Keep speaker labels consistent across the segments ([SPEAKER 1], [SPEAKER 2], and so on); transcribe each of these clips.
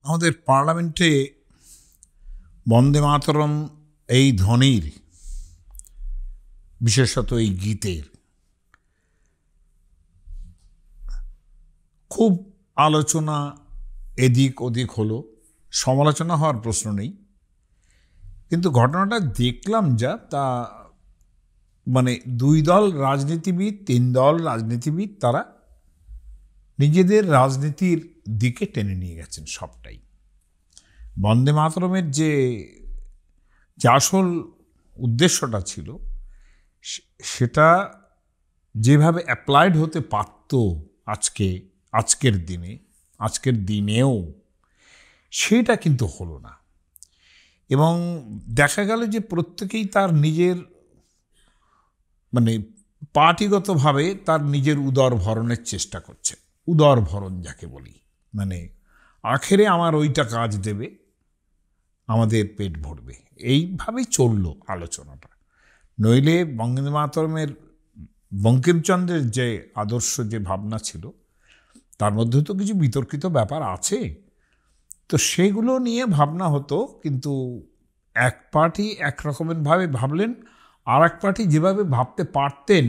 [SPEAKER 1] আমাদের পার্লামেন্টে বন্দে মাতরম এই ধ্বনির, বিশেষত এই গীতের খুব আলোচনা এদিক ওদিক হলো, সমালোচনা হওয়ার প্রশ্ন নেই। কিন্তু ঘটনাটা দেখলাম যা তা মানে দুই দল রাজনীতিবিদ, তিন দল রাজনীতিবিদ, তারা নিজেদের রাজনীতির দিকে টেনে নিয়ে গেছেন সবটাই। বন্দে মাতরমের যে আসল উদ্দেশ্যটা ছিল সেটা যেভাবে অ্যাপ্লাইড হতে পারত আজকের দিনেও সেটা কিন্তু হলো না। এবং দেখা গেল যে প্রত্যেকেই তার নিজের মানে পার্টিগতভাবে তার নিজের উদর ভরণের চেষ্টা করছে। উদর ভরণ যাকে বলি, মানে আখেরে আমার ওইটা কাজ দেবে, আমাদের পেট ভরবে, এইভাবেই চললো আলোচনাটা। নইলে বন্দে মাতরমের বঙ্কিমচন্দ্রের যে আদর্শ, যে ভাবনা ছিল, তার মধ্যে তো কিছু বিতর্কিত ব্যাপার আছে, তো সেগুলো নিয়ে ভাবনা হতো। কিন্তু এক পার্টি এক রকমের ভাবে ভাবলেন, আর এক পার্টি যেভাবে ভাবতে পারতেন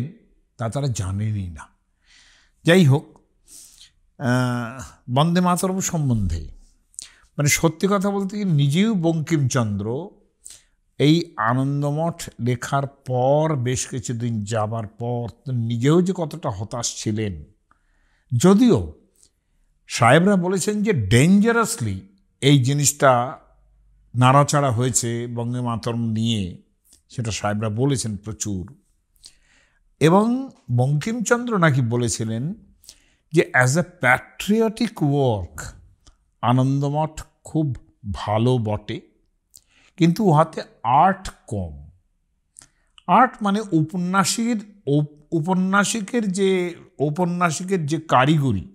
[SPEAKER 1] তা তারা জানেনই না। যাই হোক, বন্দে মাতরম সম্বন্ধে মানে সত্যি কথা বলতে কি, নিজেও বঙ্কিমচন্দ্র এই আনন্দমঠ লেখার পর বেশ কিছুদিন যাবার পর নিজেও যে কতটা হতাশ ছিলেন। যদিও সাহেবরা বলেছেন যে ডেঞ্জারাসলি এই জিনিসটা নাড়াচাড়া হয়েছে বন্দে মাতরম নিয়ে, সেটা সাহেবরা বলেছেন প্রচুর। এবং বঙ্কিমচন্দ্র নাকি বলেছিলেন যে as a patriotic work Anandamath খুব ভালো বটে, কিন্তু উহাতে আর্ট কম। আর্ট মানে ঔপন্যাসিকের যে কারিগরি,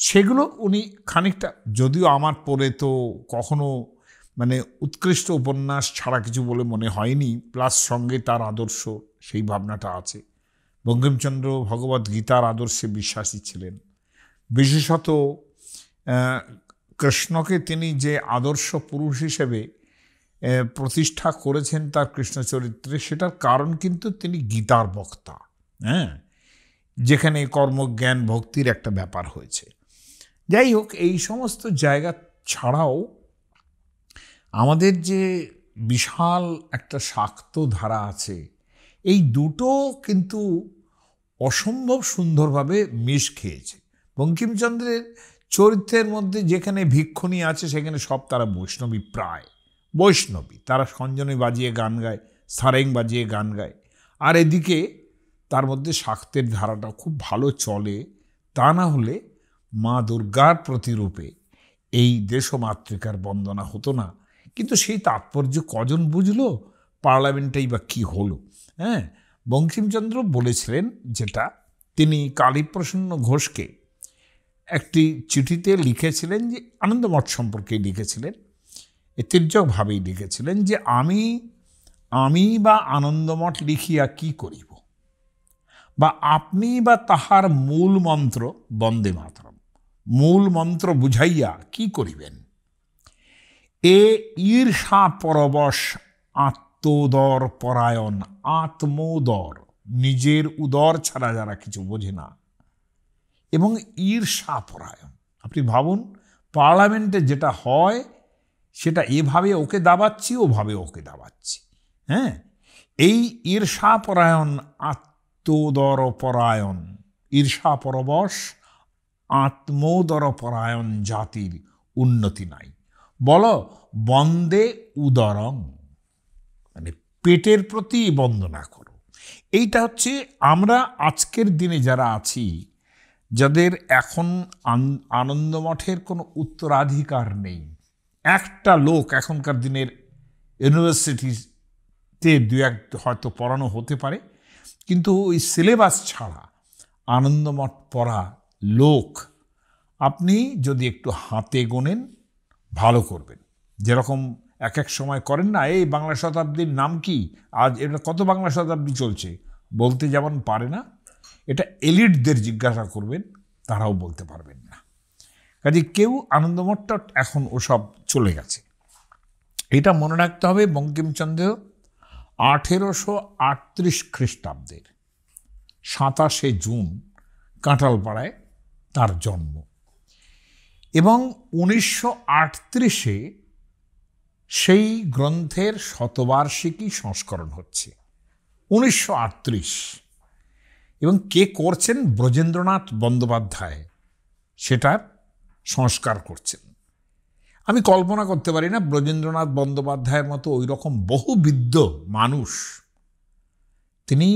[SPEAKER 1] সেগুলো উনি খানিকটা, যদিও আমার পড়ে তো কখনো মানে উৎকৃষ্ট উপন্যাস ছাড়া কিছু বলে মনে হয়নি, প্লাস সঙ্গে তার আদর্শ, সেই ভাবনাটা আছে। বঙ্কিমচন্দ্র ভগবদ্ গীতার আদর্শে বিশ্বাসী ছিলেন। বিশেষত কৃষ্ণকে তিনি যে আদর্শ পুরুষ হিসেবে প্রতিষ্ঠা করেছেন তার কৃষ্ণ চরিত্রে, সেটার কারণ কিন্তু তিনি গীতার বক্তা, যেখানে কর্মজ্ঞান ভক্তির একটা ব্যাপার হয়েছে। যাই হোক, এই সমস্ত জায়গা ছাড়াও আমাদের যে বিশাল একটা শাক্ত ধারা আছে, এই দুটো কিন্তু অসম্ভব সুন্দরভাবে মিশ খেয়েছে। বঙ্কিমচন্দ্রের চরিত্রের মধ্যে যেখানে ভিক্ষুণী আছে, সেখানে সব তারা বৈষ্ণবী, প্রায় বৈষ্ণবী। তারা সঞ্জনী বাজিয়ে গান গায়, সারেং বাজিয়ে গান গায়। আর এদিকে তার মধ্যে শাক্তের ধারাটা খুব ভালো চলে। তা না হলে মা দুর্গার প্রতিরূপে এই দেশমাতৃকার বন্দনা হতো না। কিন্তু সেই তাৎপর্য কজন বুঝলো? পার্লামেন্টেই বা কী হলো? বঙ্কিমচন্দ্র বলেছিলেন যেটা, তিনি কালীপ্রসন্ন ঘোষকে একটি চিঠিতে লিখেছিলেন, যে আনন্দমঠ সম্পর্কে লিখেছিলেন, তির্যকভাবেই লিখেছিলেন যে আমি বা আনন্দমঠ লিখিয়া কি করিব, বা আপনি বা তাহার মূল মন্ত্র বন্দে মাতরম, মূল মন্ত্র বুঝাইয়া কি করিবেন? এ ঈর্ষা পরবশ আত্মোদর পরায়ণ, আত্মোদর নিজের উদর ছাড়া যারা কিছু বোঝে না, এবং ঈর্ষা পরায়ণ। আপনি ভাবুন, পার্লামেন্টে যেটা হয় সেটা এভাবে ওকে দাবাচ্ছি, ওভাবে ওকে দাবাচ্ছি। এই ঈর্ষা পরায়ণ, আত্মোদর পরায়ণ, ঈর্ষা পরবশ আত্মোদর পরায়ণ জাতির উন্নতি নাই। বলো বন্দে উদরং, মানে পেটের প্রতি বন্দনা করো। এইটা হচ্ছে আমরা আজকের দিনে যারা আছি, যাদের এখন আনন্দমঠের কোনো উত্তরাধিকার নেই। একটা লোক এখনকার দিনের ইউনিভার্সিটিতে দু এক হয়তো পড়ানো হতে পারে, কিন্তু ওই সিলেবাস ছাড়া আনন্দমঠ পড়া লোক আপনি যদি একটু হাতে গোনেন ভালো করবেন। যেরকম এক এক সময় করেন না, এই বাংলা শতাব্দীর নাম কি, আজ এটা কত বাংলা শতাব্দী চলছে, বলতে যেমন পারে না, এটা এলিটদের জিজ্ঞাসা করবেন, তারাও বলতে পারবেন না। কাজে কেউ আনন্দমঠটা এখন ওসব চলে গেছে। এটা মনে রাখতে হবে, বঙ্কিমচন্দ্র 1838 খ্রিস্টাব্দের 27শে জুন কাঁঠালপাড়ায় তার জন্ম, এবং 1938-এ সেই গ্রন্থের শতবার্ষিকী সংস্করণ হচ্ছে। 1938, এবং কে করছেন? ব্রজেন্দ্রনাথ বন্দ্যোপাধ্যায় সেটার সংস্কার করছেন। আমি কল্পনা করতে পারি না ব্রজেন্দ্রনাথ বন্দ্যোপাধ্যায়ের মতো ওই রকম বহুবিদ্য মানুষ তিনি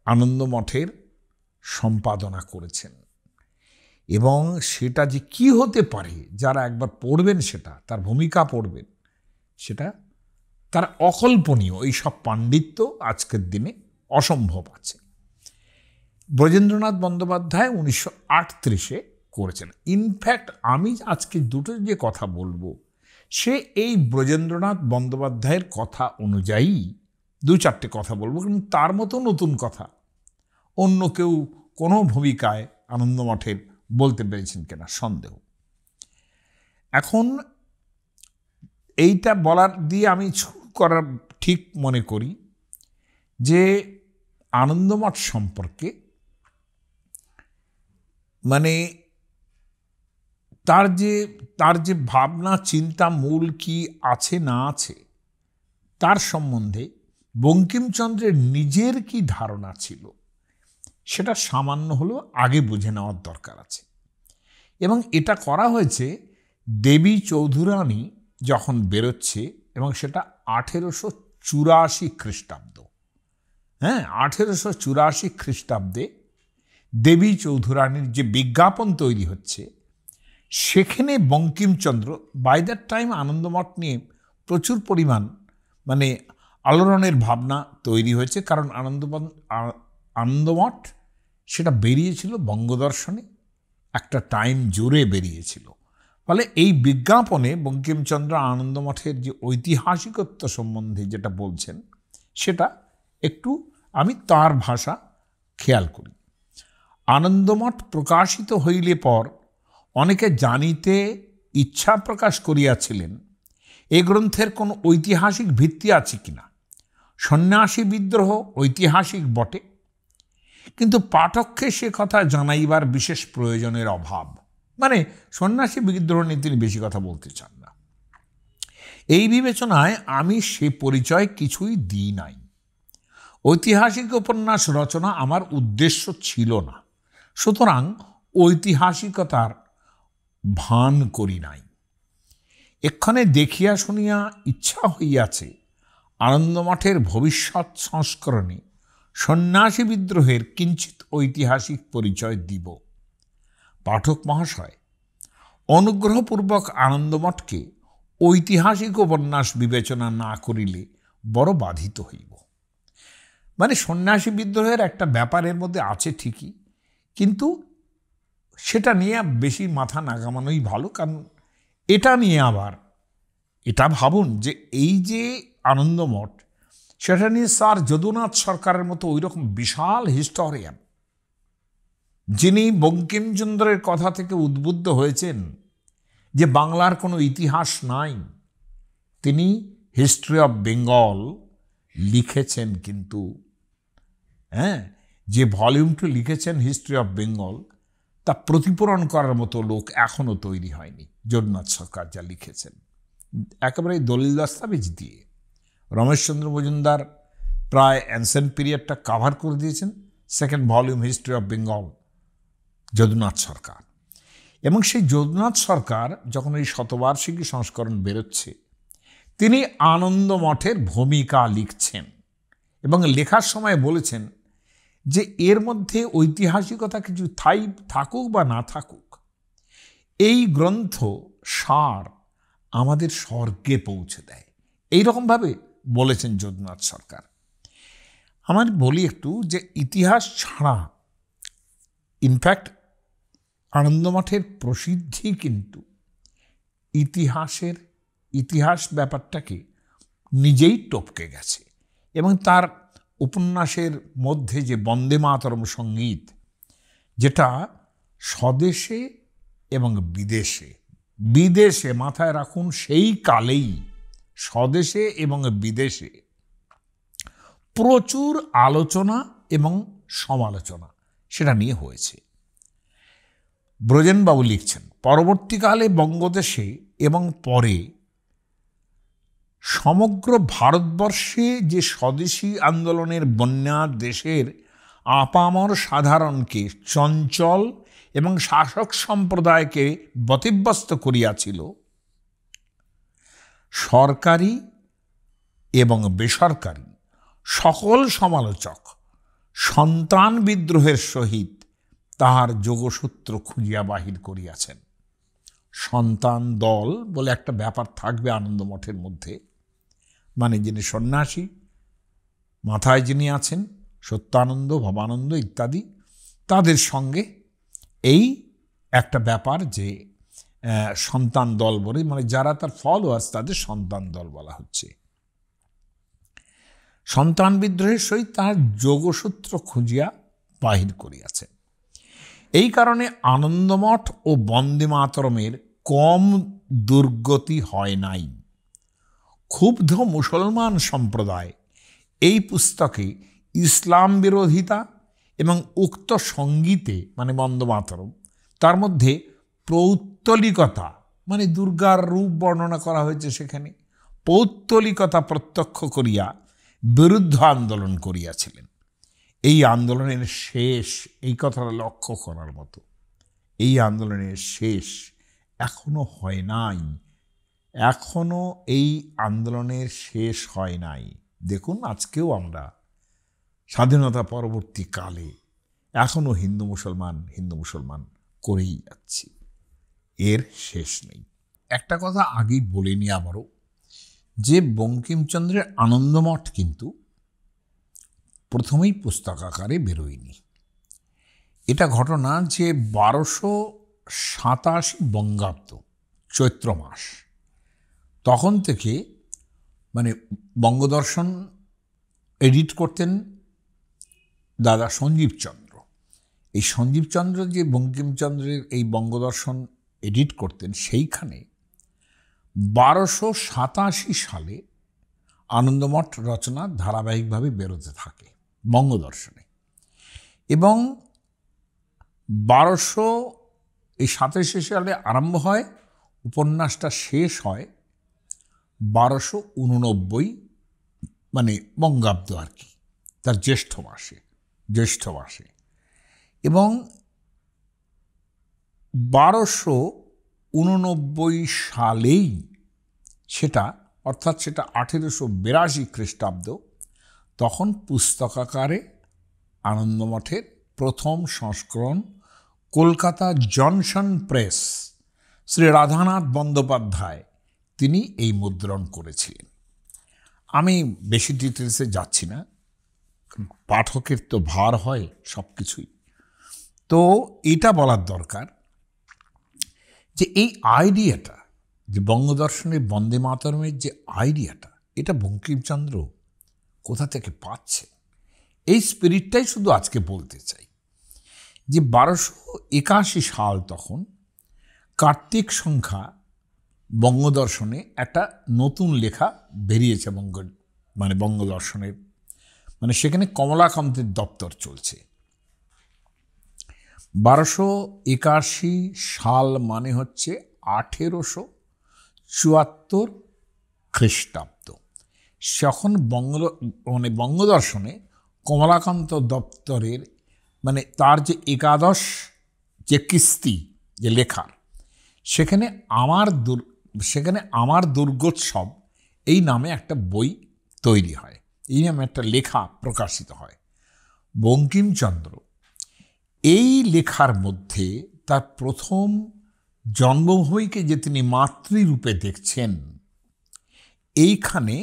[SPEAKER 1] আনন্দমঠের সম্পাদনা করেছেন, এবং সেটা যে কি হতে পারে, যারা একবার পড়বেন সেটা, তার ভূমিকা পড়বেন, সেটা তার অকল্পনীয়। এই সব পাণ্ডিত্য আজকের দিনে অসম্ভব আছে। ব্রজেন্দ্রনাথ বন্দ্যোপাধ্যায় 1938-এ করেছেন। ইনফ্যাক্ট আমি আজকে দুটো যে কথা বলবো, সে এই ব্রজেন্দ্রনাথ বন্দ্যোপাধ্যায়ের কথা অনুযায়ী 2-4টে কথা বলবো, কিন্তু তার মতো নতুন কথা অন্য কেউ কোনো ভূমিকায় আনন্দমঠের বলতে পেরেছেন কিনা সন্দেহ। এখন এইটা বলার দিয়ে আমি শুরু করার ঠিক মনে করি যে আনন্দমঠ সম্পর্কে মানে তার যে ভাবনা চিন্তা মূল কি আছে না আছে তার সম্বন্ধে বঙ্কিমচন্দ্রের নিজের কি ধারণা ছিল সেটা সামান্য হলেও আগে বুঝে নেওয়ার দরকার আছে। এবং এটা করা হয়েছে দেবী চৌধুরানী যখন বেরোচ্ছে, এবং সেটা 1884 খ্রিস্টাব্দ। হ্যাঁ, 1884 খ্রিস্টাব্দে দেবী চৌধুরানীর যে বিজ্ঞাপন তৈরি হচ্ছে, সেখানে Bankimchandra by that time Anandamath নিয়ে প্রচুর পরিমাণ মানে আলোড়নের ভাবনা তৈরি হয়েছে, কারণ আনন্দমঠ সেটা বেরিয়েছিল বঙ্গদর্শনে, একটা টাইম জুড়ে বেরিয়েছিল। ফলে এই বিজ্ঞাপনে বঙ্কিমচন্দ্র আনন্দমঠের যে ঐতিহাসিকত্ব সম্বন্ধে যেটা বলছেন, সেটা একটু আমি তার ভাষা খেয়াল করি। আনন্দমঠ প্রকাশিত হইলে পর অনেকে জানিতে ইচ্ছা প্রকাশ করিয়াছিলেন এই গ্রন্থের কোনো ঐতিহাসিক ভিত্তি আছে কিনা। সন্ন্যাসী বিদ্রোহ ঐতিহাসিক বটে, কিন্তু পাঠককে সে কথা জানাইবার বিশেষ প্রয়োজনের অভাব। মানে সন্ন্যাসী বিদ্রোহ নিয়ে তিনি বেশি কথা বলতে চান না। এই বিবেচনায় আমি সে পরিচয় কিছুই দিই নাই। ঐতিহাসিক উপন্যাস রচনা আমার উদ্দেশ্য ছিল না, সুতরাং ঐতিহাসিকতার ভান করি নাই। এক্ষণে দেখিয়া শুনিয়া ইচ্ছা হইয়াছে আনন্দমঠের ভবিষ্যৎ সংস্করণে সন্ন্যাসী বিদ্রোহের কিঞ্চিত ঐতিহাসিক পরিচয় দিব। পাঠক মহাশয়, অনুগ্রহপূর্বক আনন্দমঠকে ঐতিহাসিক উপন্যাস বিবেচনা না করিলে বড় বাধিত হইব। মানে সন্ন্যাসী বিদ্রোহের একটা ব্যাপারের মধ্যে আছে ঠিকই, কিন্তু সেটা নিয়ে বেশি মাথা না ঘামানোই ভালো। কারণ এটা নিয়ে আবার এটা ভাবুন যে এই যে আনন্দমঠ, সেটা নিয়ে স্যার যদুনাথ সরকারের মতো ওই রকম বিশাল হিস্টোরিয়ান, যিনি বঙ্কিমচন্দ্রের কথা থেকে উদ্বুদ্ধ হয়েছেন যে বাংলার কোনো ইতিহাস নাই, তিনি হিস্ট্রি অফ বেঙ্গল লিখেছেন। কিন্তু হ্যাঁ, যে ভলিউমটি লিখেছেন হিস্ট্রি অফ বেঙ্গল, তা প্রতিপূরণ করার মতো লোক এখনও তৈরি হয়নি। যদুনাথ সরকার যা লিখেছেন একেবারে দলিল দস্তাবেজ দিয়ে, রমেশচন্দ্র মজুমদার প্রায় অ্যানসেন্ট পিরিয়ডটা কাভার করে দিয়েছেন, second volume history of Bengal Jadunath Sarkar. এবং সেই যদুনাথ সরকার যখন এই শতবার্ষিকী সংস্করণ বেরোচ্ছে, তিনি আনন্দমঠের ভূমিকা লিখছেন এবং লেখার সময় বলেছেন যে এর মধ্যে ঐতিহাসিকতা কিছু থাকুক বা না থাকুক, এই গ্রন্থ সার আমাদের স্বর্গে পৌঁছে দেয়, এইরকমভাবে বলেছেন যদুনাথ সরকার। আমার বলি একটু যে ইতিহাস ছাড়া ইনফ্যাক্ট আনন্দমঠের প্রসিদ্ধি কিন্তু ইতিহাস ব্যাপারটাকে নিজেই টপকে গেছে। এবং তার উপন্যাসের মধ্যে যে বন্দে মাতরম সঙ্গীত, যেটা স্বদেশে এবং বিদেশে, বিদেশে মাথায় রাখুন, সেই কালেই স্বদেশে এবং বিদেশে প্রচুর আলোচনা এবং সমালোচনা সেটা নিয়ে হয়েছে। ব্রজেনবাবু লিখছেন, পরবর্তীকালে বঙ্গদেশে এবং পরে সমগ্র ভারতবর্ষে যে স্বদেশী আন্দোলনের বন্যা দেশের আপামর সাধারণকে চঞ্চল এবং শাসক সম্প্রদায়কে ব্যতিব্যস্ত করিয়াছিল, সরকারি এবং বেসরকারি সকল সমালোচক সন্তান বিদ্রোহের সহিত তাহার যোগসূত্র খুঁজিয়া বাহির করিয়াছেন। সন্তান দল বলে একটা ব্যাপার থাকবে আনন্দ মঠের মধ্যে, মানে যিনি সন্ন্যাসী, মাথায় যিনি আছেন সত্যানন্দ, ভবানন্দ ইত্যাদি, তাদের সঙ্গে এই একটা ব্যাপার যে সন্তান দল বলে, মানে যারা তার ফলোয়ার্স তাদের সন্তান দল বলা হচ্ছে। সন্তান বিদ্রোহের সহিত তার যোগসূত্র খুঁজিয়া বাহির করিয়াছেন। এই কারণে আনন্দমঠ ও বন্দে মাতরমের কম দুর্গতি হয় নাই। ক্ষুব্ধ মুসলমান সম্প্রদায় এই পুস্তকে ইসলাম বিরোধিতা এবং উক্ত সঙ্গীতে, মানে বন্দে মাতরম, তার মধ্যে পৌত্তলিকতা, মানে দুর্গার রূপ বর্ণনা করা হয়েছে সেখানে, পৌত্তলিকতা প্রত্যক্ষ করিয়া বিরুদ্ধ আন্দোলন করিয়াছিলেন। এই আন্দোলনের শেষ, এই কথাটা লক্ষ্য করার মতো, এই আন্দোলনের শেষ এখনো হয় নাই, এখনো এই আন্দোলনের শেষ হয় নাই। দেখুন, আজকেও আমরা স্বাধীনতা পরবর্তী কালে এখনো হিন্দু মুসলমান করেই যাচ্ছি, এর শেষ নেই। একটা কথা আগেই বলিনি আবারও, যে বঙ্কিমচন্দ্রের আনন্দমঠ কিন্তু প্রথমেই পুস্তক আকারে বেরোয়নি। এটা ঘটনা যে 1287 বঙ্গাব্দ চৈত্র মাস, তখন থেকে মানে বঙ্গদর্শন এডিট করতেন দাদা সঞ্জীবচন্দ্র। এই সঞ্জীবচন্দ্র যে বঙ্কিমচন্দ্রের এই বঙ্গদর্শন এডিট করতেন, সেইখানে 1287 সালে আনন্দমঠ রচনা ধারাবাহিকভাবে বেরোতে থাকে বঙ্গদর্শনে, এবং 1287 সালে আরম্ভ হয়, উপন্যাসটা শেষ হয় 1289 মানে বঙ্গাব্দ আর কি, তার জ্যৈষ্ঠ মাসে, এবং 1289 সালেই সেটা, অর্থাৎ সেটা 1882 খ্রিস্টাব্দ, তখন পুস্তক আকারে আনন্দমঠের প্রথম সংস্করণ কলকাতা জনসন প্রেস, শ্রী রাধানাথ বন্দ্যোপাধ্যায়, তিনি এই মুদ্রণ করেছিলেন। আমি বেশি ডিটেলসে যাচ্ছি না, পাঠকের তো ভার হয় সব কিছুই। তো এটা বলার দরকার যে এই আইডিয়াটা, যে বঙ্গদর্শনের বন্দে মাতরমের যে আইডিয়াটা, এটা বঙ্কিমচন্দ্র কোথা থেকে পাচ্ছে, এই স্পিরিটটাই শুধু আজকে বলতে চাই। যে 1281 সাল তখন কার্তিক সংখ্যা বঙ্গদর্শনে একটা নতুন লেখা বেরিয়েছে, বঙ্গদর্শনের, মানে সেখানে কমলাকান্তের দপ্তর চলছে। 1281 সাল মানে হচ্ছে 1874 খ্রিস্টাব্দ। যখন বঙ্গদর্শনে কমলাকান্ত দপ্তরের, মানে তার যে একাদশ যে কিস্তি যে লেখার, সেখানে আমার দুর্গোৎসব এই নামে একটা বই তৈরি হয়, এই নামে একটা লেখা প্রকাশিত হয়। বঙ্কিমচন্দ্র এই লেখার মধ্যে তার প্রথম জন্মভূমিকে যে তিনি মাতৃরূপে দেখছেন, এইখানে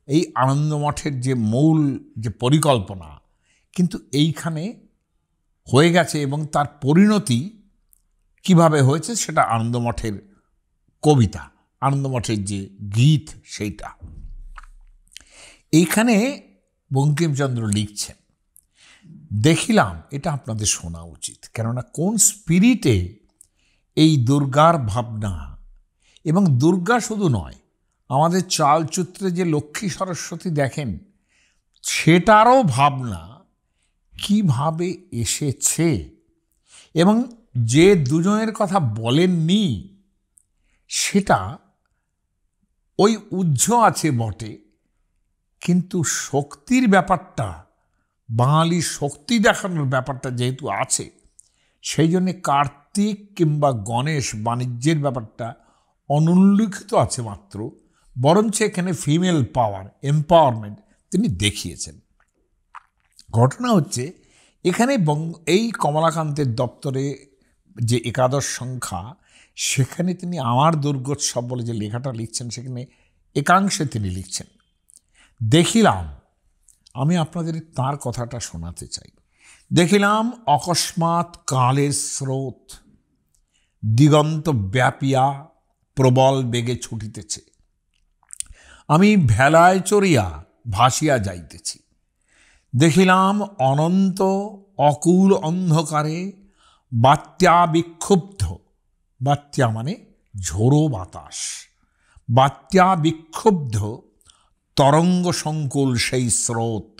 [SPEAKER 1] এই আনন্দমঠের যে মূল যে পরিকল্পনা কিন্তু এইখানে হয়ে গেছে, এবং তার পরিণতি কিভাবে হয়েছে সেটা আনন্দমঠের কবিতা, আনন্দমঠের যে গীত, সেইটা এইখানে বঙ্কিমচন্দ্র লিখছেন। দেখিলাম, এটা আপনাদের শোনা উচিত, কেননা কোন স্পিরিটে এই দুর্গার ভাবনা, এবং দুর্গা শুধু নয়, আমাদের চালচিত্রে যে লক্ষ্মী সরস্বতী দেখেন সেটারও ভাবনা কিভাবে এসেছে, এবং যে দুজনের কথা বলেননি সেটা ওই উজ্জ আছে বটে, কিন্তু শক্তির ব্যাপারটা, বাঙালির শক্তি দেখানোর ব্যাপারটা যেহেতু আছে, সেই জন্যে কার্তিক কিংবা গণেশ বাণিজ্যের ব্যাপারটা অনুল্লিখিত আছে মাত্র, বরঞ্চ এখানে ফিমেল পাওয়ার, এম্পাওয়ারমেন্ট তিনি দেখিয়েছেন। ঘটনা হচ্ছে এখানে এই কমলাকান্তের দপ্তরে যে একাদশ সংখ্যা, সেখানে তিনি আমার দুর্গোৎসব বলে যে লেখাটা লিখছেন, সেখানে একাংশে তিনি লিখছেন, দেখিলাম, আমি আপনাদের তার কথাটা শোনাতে চাই। দেখিলাম অকস্মাৎ কালের স্রোত দিগন্ত ব্যাপিয়া প্রবল বেগে ছুটিতেছে, আমি ভেলায় চড়িয়া ভাসিয়া যাইতেছি। দেখিলাম অনন্ত অকুল অন্ধকারে বাত্যা বিক্ষুব্ধ, বাত্যা মানে ঝোড়ো বাতাস, বাত্যা বিক্ষুব্ধ তরঙ্গ সংকুল সেই স্রোত,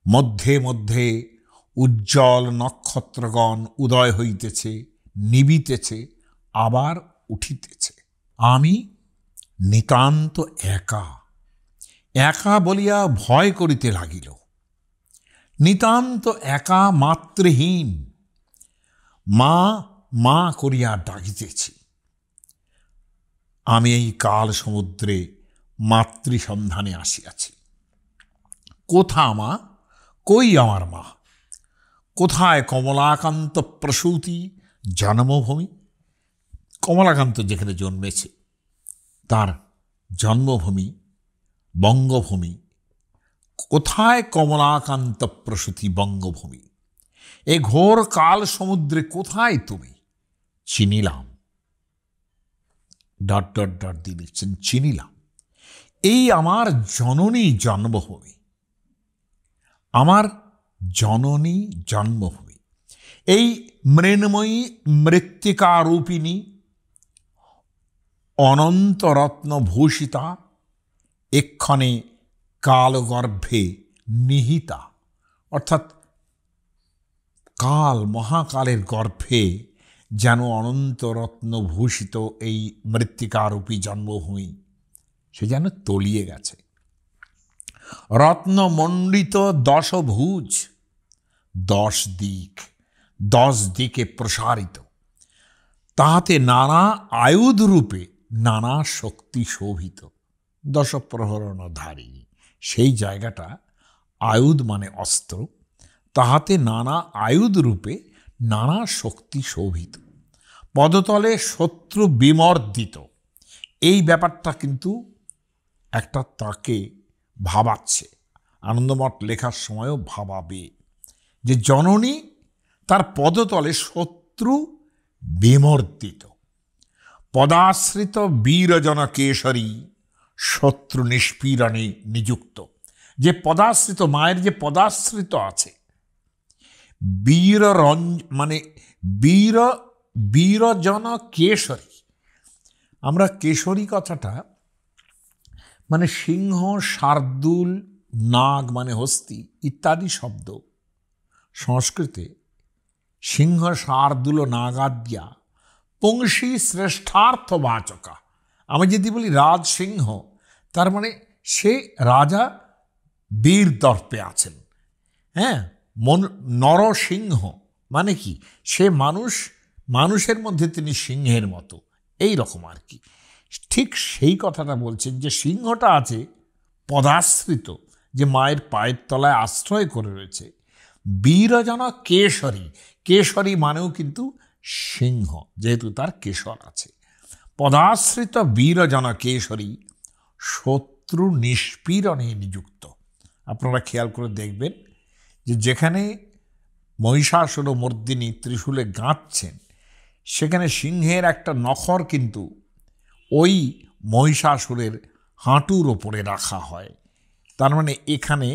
[SPEAKER 1] মধ্যে মধ্যে উজ্জ্বল নক্ষত্রগণ উদয় হইতেছে, নিবিতেছে, আবার উঠিতেছে। আমি নিতান্ত একা, একা বলিয়া ভয় করিতে লাগিল, নিতান্ত একা মাতৃহীন, মা মা করিয়া ডাকিতেছি। আমি এই কাল সমুদ্রে মাতৃ সন্ধানে আসিয়াছি। কোথা মা, কই আমার মা? কোথায় কমলাকান্ত প্রসূতি জন্মভূমি? কমলাকান্ত যেখানে জন্মেছে তার জন্মভূমি বঙ্গভূমি। কোথায় কমলাকান্ত প্রসূতি বঙ্গভূমি? এ ঘোর কাল সমুদ্রে কোথায় তুমি? চিনিলাম, ডট ডট ডট দিয়ে লিখছেন, চিনিলাম। এই আমার জননী জন্মভূমি, আমার জননী জন্মভূমি। এই মৃন্ময়ী মৃত্তিকারূপিণী অনন্তরত্ন ভূষিতা এক্ষণে কালগর্ভে নিহিতা, অর্থাৎ কাল মহাকালের গর্ভে যেন অনন্তরত্ন ভূষিত এই মৃত্তিকারূপী জন্মভূমি সে যেন তলিয়ে গেছে। রত্নমণ্ডিত দশভুজ, 10 দিক, 10 দিকে প্রসারিত, তাহাতে নানা আয়ুধ রূপে নানা শক্তি শোভিত। দশপ্রহরণধারী সেই জায়গাটা, আয়ুধ মানে অস্ত্র, তাহাতে নানা আয়ুধ রূপে নানা শক্তি শোভিত, পদতলে শত্রু বিমর্দিত। এই ব্যাপারটা কিন্তু একটা তাকে ভাবাচ্ছে, আনন্দমঠ লেখার সময়ও ভাবাবে যে জননী তার পদতলে শত্রু বিমর্দিত, পদাশ্রিত বীরজন কেশরী শত্রু নিষ্পীড়নে নিযুক্ত। যে পদাশ্রিত, মায়ের যে পদাশ্রিত আছে, বীর মানে বীরজন কেশরী। আমরা কেশরী কথাটা মানে সিংহ, শার্দুল, নাগ মানে হস্তি ইত্যাদি শব্দ সংস্কৃতে সিংহ শার্দুল নাগাদ্যা পুংসী শ্রেষ্ঠার্থবাচকা। আমি যদি বলি রাজসিংহ, তার মানে সে রাজা বীর দর্পে আছেন। হ্যাঁ, নরসিংহ মানে কি, সে মানুষের মধ্যে তিনি সিংহের মতো, এই রকম আর কি। ঠিক সেই কথাটা বলছেন যে সিংহটা আছে পদাশ্রিত, যে মায়ের পায়ের তলায় আশ্রয় করে রয়েছে। বীরজন কেশরী, কেশরী মানেও কিন্তু সিংহ, যেহেতু তার কেশর আছে। পদাশ্রিত বীরজন কেশরী শত্রু নিষ্পীড়নে নিযুক্ত। আপনারা খেয়াল করে দেখবেন যে যেখানে মহিষাসুর মর্দিনী ত্রিশূলে গাঁথছেন, সেখানে সিংহের একটা নখর কিন্তু ওই মহিষাসুরের হাঁটুর ওপরে রাখা হয়। তার মানে এখানে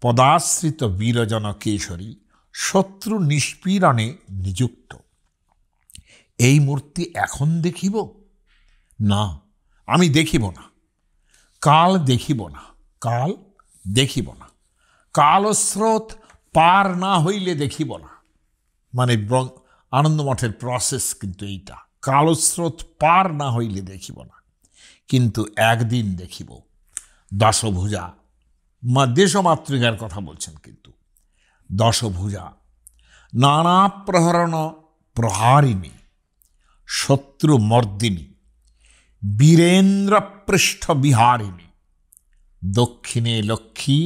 [SPEAKER 1] পদাশ্রিত বীরজন কেশরী শত্রু নিষ্পীড়নে নিযুক্ত। এই মূর্তি এখন দেখিব? না, আমি দেখিব না। কাল দেখিব না, কাল দেখিব না। কালস্রোত পার না হইলে দেখিব না। মানে আনন্দ মঠের প্রসেস কিন্তু এইটা, কালস্রোত পার না হইলে দেখিব না, কিন্তু একদিন দেখিব। দশভুজা, দেশমাতৃকার কথা বলছেন কিন্তু। দশভুজা নানা প্রহরণ প্রহারিণী শত্রু মর্দিনী বীরেন্দ্র পৃষ্ঠ বিহারিণী দক্ষিণে লক্ষ্মী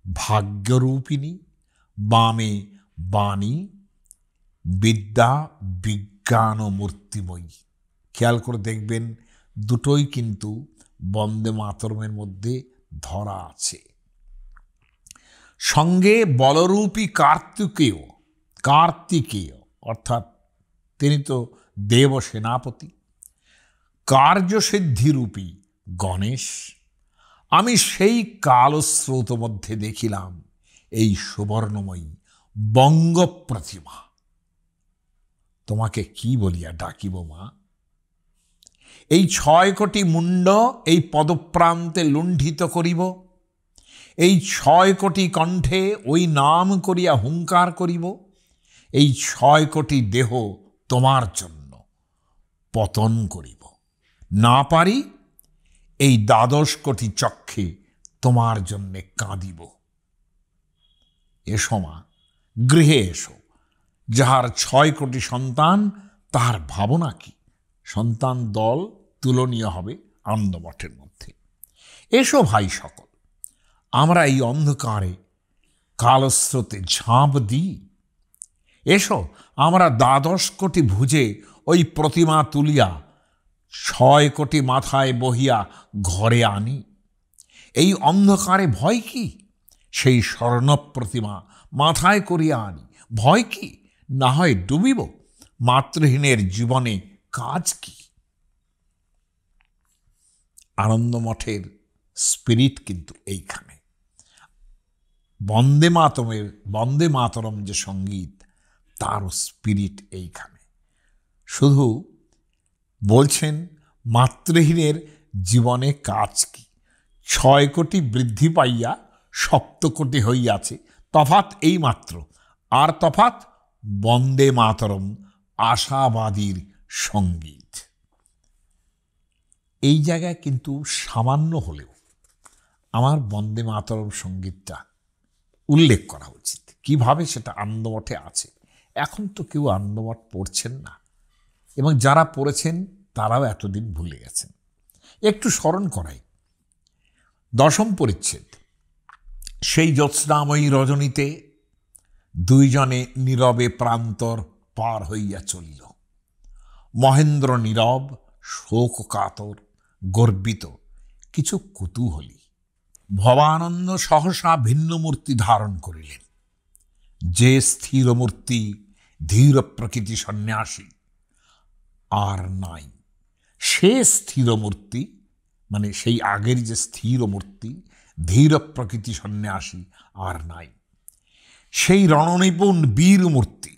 [SPEAKER 1] ভাগ্যরূপিণী বামে বাণী বিদ্যা বিজ্ঞান ও মূর্তিময়ী। খেয়াল করে দেখবেন দুটোই কিন্তু বন্দে মাতরমের মধ্যে ধরা আছে। সঙ্গে বলরূপী কার্তিকেয় অর্থাৎ তিনি তো দেব সেনাপতি, কার্যসিদ্ধিরূপী গণেশ। আমি সেই কালস্রোত মধ্যে দেখিলাম এই সুবর্ণময়ী বঙ্গ প্রতিমা। তোমাকে কি বলিয়া ডাকিব মা? এই 6 কোটি মুন্ড এই পদপ্রান্তে লুণ্ঠিত করিব, এই 6 কোটি কণ্ঠে ওই নাম করিয়া হুঙ্কার করিব, এই 6 কোটি দেহ তোমার জন্য পতন করিব। না পারি এই 12 কোটি চক্ষে তোমার জন্যে কাঁদিব। এসো মা, গৃহে এসো। যাহার 6 কোটি সন্তান তাহার ভাবনা কি? সন্তান দল তুলনীয় হবে আনন্দমঠের মধ্যে। এসো ভাই সকল, আমরা এই অন্ধকারে কালস্রোতে ঝাঁপ দিই। এসো আমরা 12 কোটি ভুজে ওই প্রতিমা তুলিয়া 6 কোটি মাথায় বহিয়া ঘরে আনি। এই অন্ধকারে ভয় কি? সেই স্বর্ণ প্রতিমা মাথায় করিয়া আনি। ভয় কি? না হয় ডুবিব। মাতৃহীনের জীবনে কাজ কি? আনন্দমঠের স্পিরিট কিন্তু এইখানে। বন্দে মাতরম যে সঙ্গীত, তারও স্পিরিট এইখানে। শুধু বলছেন মাতৃহীনের জীবনে কাজ কি? 6 কোটি বৃদ্ধি পাইয়া 7 কোটি হইয়াছে, তফাৎ এই মাত্র। আর তফাৎ বন্দে মাতরম আশাবাদীর সঙ্গীত। এই জায়গায় কিন্তু সামান্য হলেও আমার বন্দে মাতরম সঙ্গীতটা উল্লেখ করা উচিত। কিভাবে সেটা আনন্দমঠে আছে। এখন তো কেউ আনন্দমঠ পড়ছেন না, এবং যারা পড়েছেন তারাও এতদিন ভুলে গেছেন। একটু স্মরণ করাই। 10ম পরিচ্ছেদ। সেই জ্যোৎস্নাময়ী রজনীতে 2 জনে নীরবে প্রান্তর পার হইয়া চলিল। মহেন্দ্র নীরব, শোক কাতর, গর্বিত, কিছু কুতূহলী। ভবানন্দ সহসা ভিন্ন মূর্তি ধারণ করিলেন। যে স্থির মূর্তি, ধীর প্রকৃতি সন্ন্যাসী আর নাই। সে স্থির মূর্তি, মানে সেই আগের যে স্থির মূর্তি, ধীর প্রকৃতি সন্ন্যাসী আর নাই। সেই রণনিপুণ বীর মূর্তি,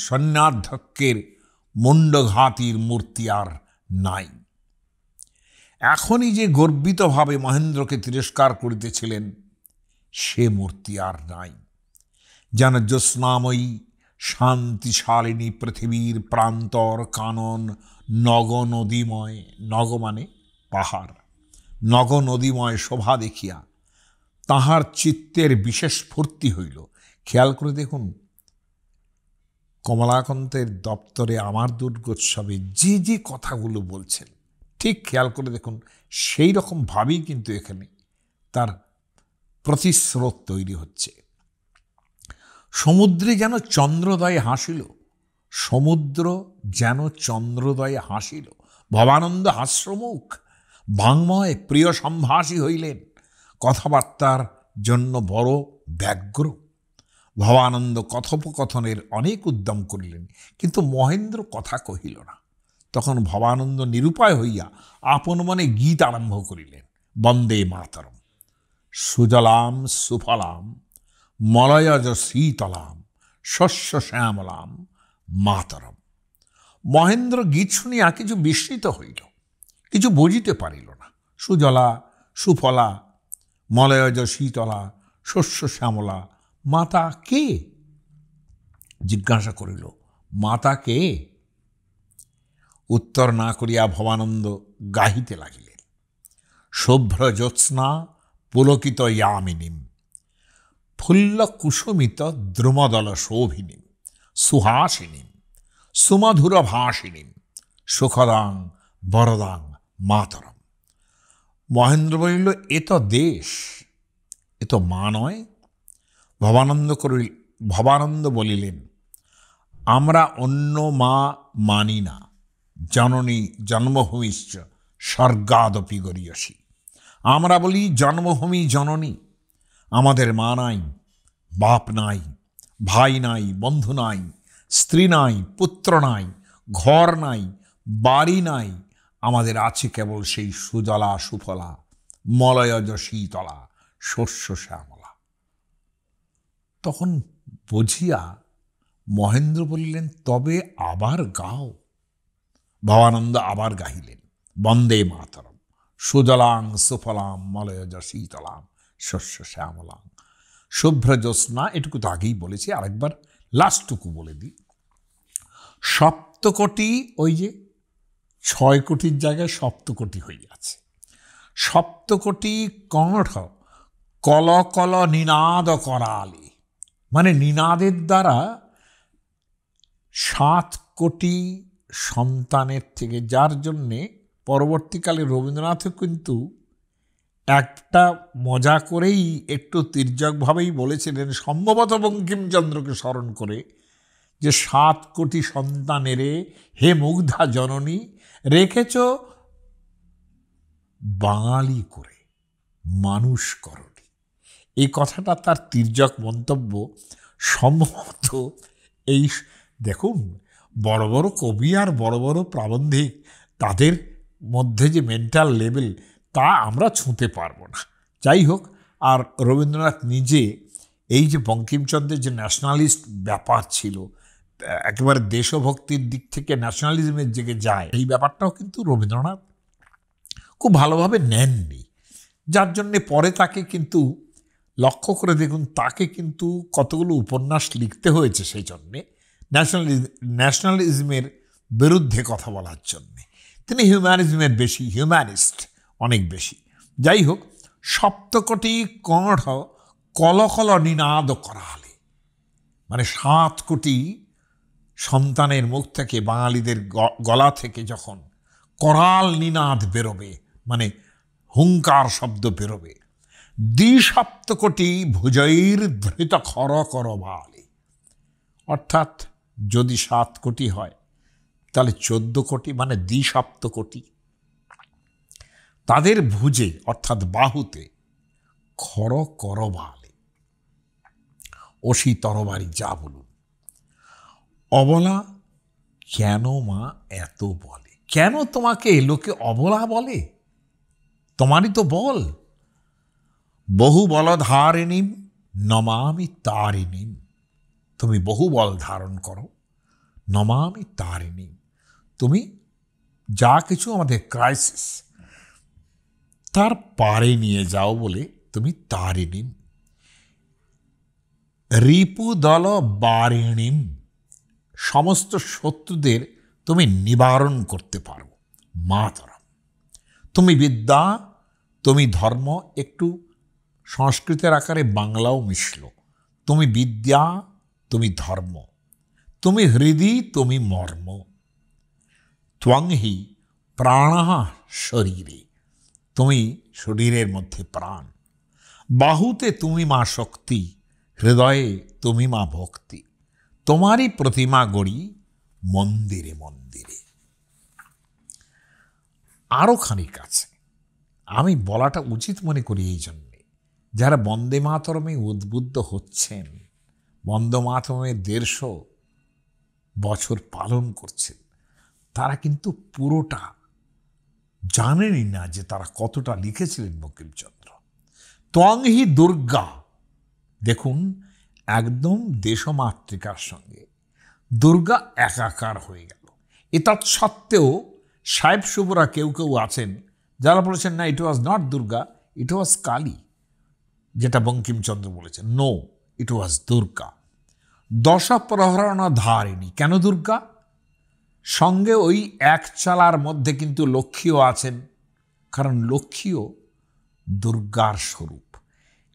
[SPEAKER 1] সন্ন্যাধ্যক্ষের মুন্ডঘাতীর মূর্তি আর নাই। এখনই যে গর্বিতভাবে মহেন্দ্রকে তিরস্কার করিতেছিলেন, সে মূর্তি আর নাই। যেন জ্যোৎস্নাময়ী শান্তিশালিনী পৃথিবীর প্রান্তর কানন নগ নদীময়, নগ মানে পাহাড়, নগ নদীময় শোভা দেখিয়া তাহার চিত্তের বিশেষ স্ফূর্তি হইল। খেয়াল করে দেখুন, কমলাকান্তের দপ্তরে আমার দুর্গোৎসবে যে যে কথাগুলো বলছেন, ঠিক খেয়াল করে দেখুন, সেই রকম ভাবেই কিন্তু এখানে তার প্রতিস্রোত তৈরি হচ্ছে। সমুদ্রে যেন চন্দ্রোদয়ে হাসিল, সমুদ্র যেন চন্দ্রোদয়ে হাসিল। ভবানন্দ হাস্যমুখ, বাংময় প্রিয় সম্ভাষী হইলেন, কথাবার্তার জন্য বড় ব্যগ্র। ভবানন্দ কথোপকথনের অনেক উদ্যম করিলেন, কিন্তু মহেন্দ্র কথা কহিল না। তখন ভবানন্দ নিরুপায় হইয়া আপন মনে গীত আরম্ভ করিলেন। বন্দে মাতরম, সুজলাম সুফলাম মলয়জ শীতলাম শস্য শ্যামলাম মাতরম। মহেন্দ্র গীত শুনিয়া কিছু বিস্মিত হইল, কিছু বুঝিতে পারিল না। সুজলা সুফলা মলয়জ শীতলা শস্য শ্যামলা, মাতা কে? জিজ্ঞাসা করিল, মাতা কে? উত্তর না করিয়া ভবানন্দ গাহিতে লাগিলেন। শুভ্র জ্যোৎস্না পুলকিত ইয়ামিনীম, ফুল্ল কুসুমিত দ্রুমদল শোভিনীম, সুহাসিনীম সুমধুর ভাসিনীম, সুখদাং বরদাং মাতরম। মহেন্দ্র বলিল, এ তো দেশ, এ তো মা নয়। ভবানন্দ বলিলেন, আমরা অন্য মা মানি না। জননী জন্মভূমিশ্চ স্বর্গাদপি গরীয়সী। আমরা বলি জন্মভূমি জননী। আমাদের মা নাই, বাপ নাই, ভাই নাই, বন্ধু নাই, স্ত্রী নাই, পুত্র নাই, ঘর নাই, বাড়ি নাই। আমাদের আছে কেবল সেই সুজলা সুফলা মলয়জ শীতলা শস্য শ্যামলা। তখন বুঝিয়া মহেন্দ্র বলিলেন, তবে আবার গাও। ভবানন্দ আবার গাহিলেন, বন্দে মাতরম সুজলাং সুফলাম মলয়জ শীতলাম শস্য শ্যামলাং। শুভ্র জ্যোৎস্না, এটুকু তো আগেই বলেছি, আরেকবার লাস্টটুকু বলে দিই। সপ্তকোটি, ওই যে 6 কোটির জায়গায় সপ্তকোটি হয়ে আছে। সপ্তকোটি কণ্ঠ কল কল নিনাদ করালে, মানে নিনাদের দ্বারা 7 কোটি সন্তানের থেকে, যার জন্যে পরবর্তীকালে রবীন্দ্রনাথও কিন্তু একটা মজা করেই একটু তির্যকভাবেই বলেছিলেন, সম্ভবত বঙ্কিমচন্দ্রকে স্মরণ করে, যে 7 কোটি সন্তানেরে হে মুগ্ধা জননী রেখেছ বাঙালি করে, মানুষ করনি। এই কথাটা তার তির্যক মন্তব্য। সম্ভবত এই দেখুন, বড় বড় কবি আর বড় বড় প্রাবন্ধিক, তাদের মধ্যে যে মেন্টাল লেভেল, তা আমরা ছুঁতে পারবো না। যাই হোক, আর রবীন্দ্রনাথ নিজে এই যে বঙ্কিমচন্দ্রের যে ন্যাশনালিস্ট ব্যাপার ছিল, একেবারে দেশভক্তির দিক থেকে ন্যাশনালিজমের দিকে যায়, এই ব্যাপারটাও কিন্তু রবীন্দ্রনাথ খুব ভালোভাবে নেননি। যার জন্যে পরে তাকে কিন্তু লক্ষ্য করে দেখুন, তাকে কিন্তু কতগুলো উপন্যাস লিখতে হয়েছে সেই জন্যে ন্যাশনালিজমের বিরুদ্ধে কথা বলার জন্যে। তিনি হিউম্যানিজমের বেশি, হিউম্যানিস্ট অনেক বেশি। যাই হোক, সপ্তকোটি কণ্ঠ কল কল নিনাদ করালে, মানে 7 কোটি সন্তানের মুখ থেকে, বাঙালিদের গলা থেকে যখন করাল নিনাদ বেরোবে, মানে হুঙ্কার শব্দ বেরোবে, দ্বিসপ্তকোটি ভুজৈর ধৃত খর কর বালে, অর্থাৎ যদি 7 কোটি হয় তাহলে 14 কোটি, মানে দ্বিসপ্তকোটি, তাদের ভুজে অর্থাৎ বাহুতে খর কর বালে, অসি তরবারি যা বলুন। অবলা কেন মা এত বলে? কেন তোমাকে লোকে অবলা বলে? তোমারই তো বল। বহু বল ধারিণীম নমামি তারিণীম, তুমি বহু বল ধারণ করো। নমামি তারিণীম, তুমি যা কিছু আমাদের ক্রাইসিস, তার পারে নিয়ে যাও বলে তুমি তারিণীম। রিপু দল বারিণীম, সমস্ত শত্রুদের তুমি নিবারণ করতে পারো। মাতরম, তুমি বিদ্যা, তুমি ধর্ম, একটু সংস্কৃতের আকারে বাংলাও মিশল। তুমি বিদ্যা, তুমি ধর্ম, তুমি হৃদি, তুমি মর্ম। ত্বংহি প্রাণাহ শরীরে, তুমি শরীরের মধ্যে প্রাণ। বাহুতে তুমি মা শক্তি, হৃদয়ে তুমি মা ভক্তি। তোমারই প্রতিমা গড়ি মন্দিরে মন্দিরে। আরও খানিক আছে, আমি বলাটা উচিত মনে করি এই জন্যে, যারা বন্দে মাতরমে উদ্বুদ্ধ হচ্ছেন, বন্দে মাতরমে 150 বছর পালন করছেন, তারা কিন্তু পুরোটা জানেনই না যে তারা কতটা লিখেছিলেন বঙ্কিমচন্দ্র। ত্বংহি দুর্গা, দেখুন একদম দেশমাতৃকার সঙ্গে দুর্গা একাকার হয়ে গেল। এটা সত্ত্বেও সাহেব শুভরা কেউ কেউ আছেন যারা বলেছেন না, ইট ওয়াজ নট দুর্গা, ইট ওয়াজ কালী, যেটা বঙ্কিমচন্দ্র বলেছেন। নো, ইট ওয়াজ দুর্গা। দশপ্রহরণ ধারিণী। কেন দুর্গা? সঙ্গে ওই এক চালার মধ্যে কিন্তু লক্ষ্মীও আছেন, কারণ লক্ষ্মীও দুর্গার স্বরূপ।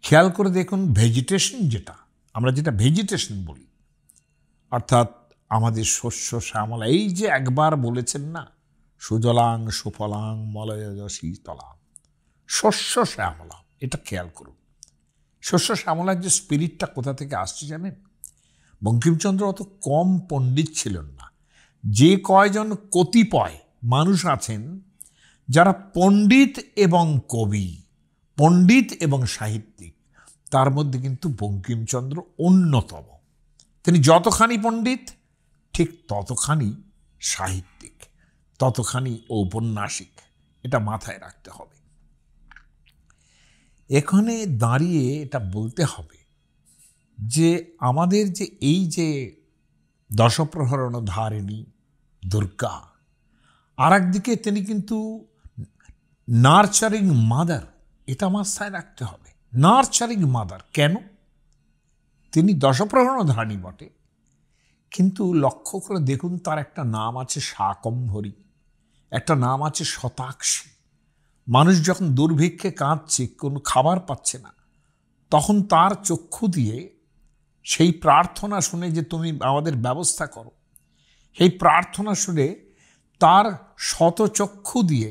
[SPEAKER 1] খেয়াল করে দেখুন, ভেজিটেশন যেটা আমরা যেটা ভেজিটেশন বলি, অর্থাৎ আমাদের শস্য শ্যামলা, এই যে একবার বলেছেন না, সুজলাং সুফলাং মলয়জ শীতলাং, শস্য শ্যামলা, এটা খেয়াল করুন। শস্য শ্যামলার যে স্পিরিটটা কোথা থেকে আসছে জানেন? বঙ্কিমচন্দ্র অত কম পণ্ডিত ছিলেন না। যে কয়জন কতিপয় মানুষ আছেন যারা পণ্ডিত এবং কবি, পণ্ডিত এবং সাহিত্যিক, তার মধ্যে কিন্তু বঙ্কিমচন্দ্র অন্যতম। তিনি যতখানি পণ্ডিত ঠিক ততখানি সাহিত্যিক, ততখানি ঔপন্যাসিক, এটা মাথায় রাখতে হবে। এখানে দাঁড়িয়ে এটা বলতে হবে যে আমাদের যে এই যে দশপ্রহরণ ধারিণী দুর্গা, আর একদিকে তিনি কিন্তু নার্চারিং মাদার, এটা মাথায় রাখতে হবে। নার্চারিং মাদার কেন? তিনি দশপ্রহরণ ধারিণী বটে, কিন্তু লক্ষ্য করে দেখুন তার একটা নাম আছে শাকম্ভরী, একটা নাম আছে শতাক্ষী। মানুষ যখন দুর্ভিক্ষে কাঁদছে, কোনো খাবার পাচ্ছে না, তখন তার চক্ষু দিয়ে সেই প্রার্থনা শুনে যে তুমি আমাদের ব্যবস্থা করো, সেই প্রার্থনা শুনে তার শতচক্ষু দিয়ে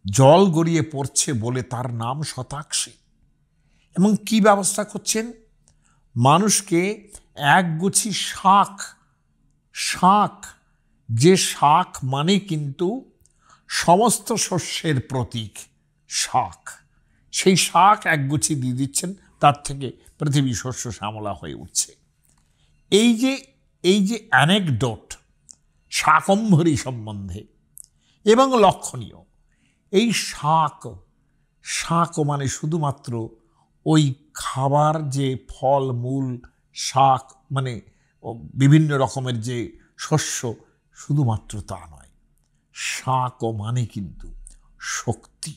[SPEAKER 1] জল গড়িয়ে পড়ছে বলে তার নাম শতাক্ষী। এবং কি ব্যবস্থা করছেন? মানুষকে একগুছি শাক, শাক, যে শাক মানে কিন্তু সমস্ত শস্যের প্রতীক শাক, সেই শাক একগুছি দিয়ে দিচ্ছেন, তার থেকে পৃথিবী শস্য শ্যামলা হয়ে উঠছে। এই যে অ্যানেকডোট শাকম্ভরী সম্বন্ধে এবং লক্ষণীয়, এই শাক, শাক মানে শুধুমাত্র ওই খাবার যে ফল মূল, শাক মানে বিভিন্ন রকমের যে শস্য, শুধুমাত্র তা নয়, শাক মানে কিন্তু শক্তি।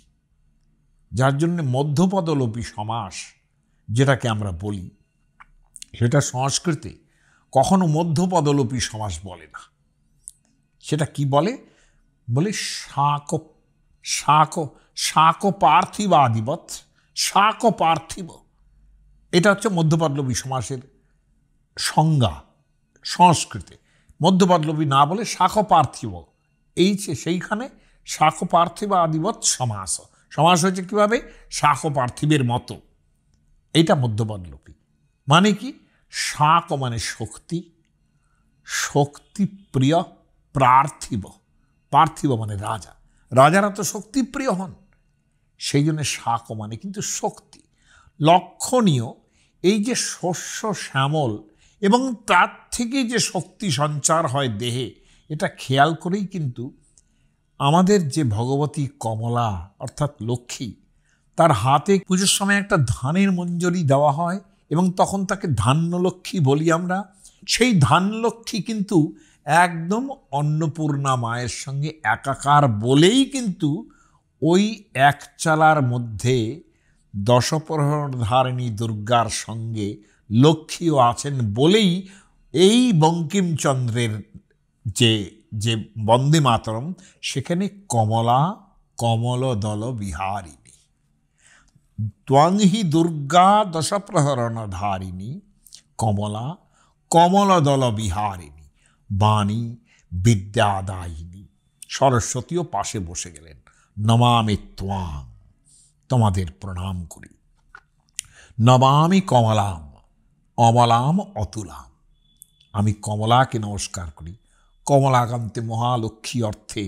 [SPEAKER 1] যার জন্য মধ্যপদলোপী সমাস যেটাকে আমরা বলি, সেটা সংস্কৃতে কখনো মধ্যপদলোপী সমাস বলে না। সেটা কি বলে? বলে শাক, শাক, শাক পার্থিবাদিবৎ, শাক পার্থিব। এটা হচ্ছে মধ্যপদলোপী সমাসের সংজ্ঞা সংস্কৃতে। মধ্যপদলোপী না বলে শাক পার্থিব, এই সেইখানে শাক পার্থিবাদিবৎ সমাস। সমাস হয়েছে কীভাবে? শাক পার্থিবের মতো। এইটা মধ্যপদলোপী। মানে কি? শাক মানে শক্তি, শক্তিপ্রিয় পার্থিব, পার্থিব মানে রাজা, রাজারা তো শক্তিপ্রিয় হন, সেই জন্য শাক মানে কিন্তু শক্তি। লক্ষণীয় এই যে শস্য শ্যামল এবং তার থেকে যে শক্তি সঞ্চার হয় দেহে, এটা খেয়াল করেই কিন্তু আমাদের যে ভগবতী কমলা অর্থাৎ লক্ষ্মী, তার হাতে পুজোর সময় একটা ধানের মঞ্জরি দেওয়া হয় এবং তখন তাকে ধান্যলক্ষ্মী বলি আমরা। সেই ধানলক্ষ্মী কিন্তু একদম অন্নপূর্ণা মায়ের সঙ্গে একাকার বলেই কিন্তু ওই এক চালার মধ্যে দশপ্রহরণ ধারিণী দুর্গার সঙ্গে লক্ষ্মীও আছেন বলেই এই বঙ্কিমচন্দ্রের যে যে বন্দে মাতরম, সেখানে কমলা কমলদল বিহারিণী, ত্বং হি দুর্গা দশপ্রহরণ ধারিণী কমলা কমলদল বিহারিণী বাণী বিদ্যাদায়িনী। সরস্বতীও পাশে বসে গেলেন। নমামি ত্বাং, তোমাদের প্রণাম করি। নমামি কমলাম, অমলাম অতুলাম, আমি কমলাকে নমস্কার করি। কমলাকান্তে মহালক্ষ্মী অর্থে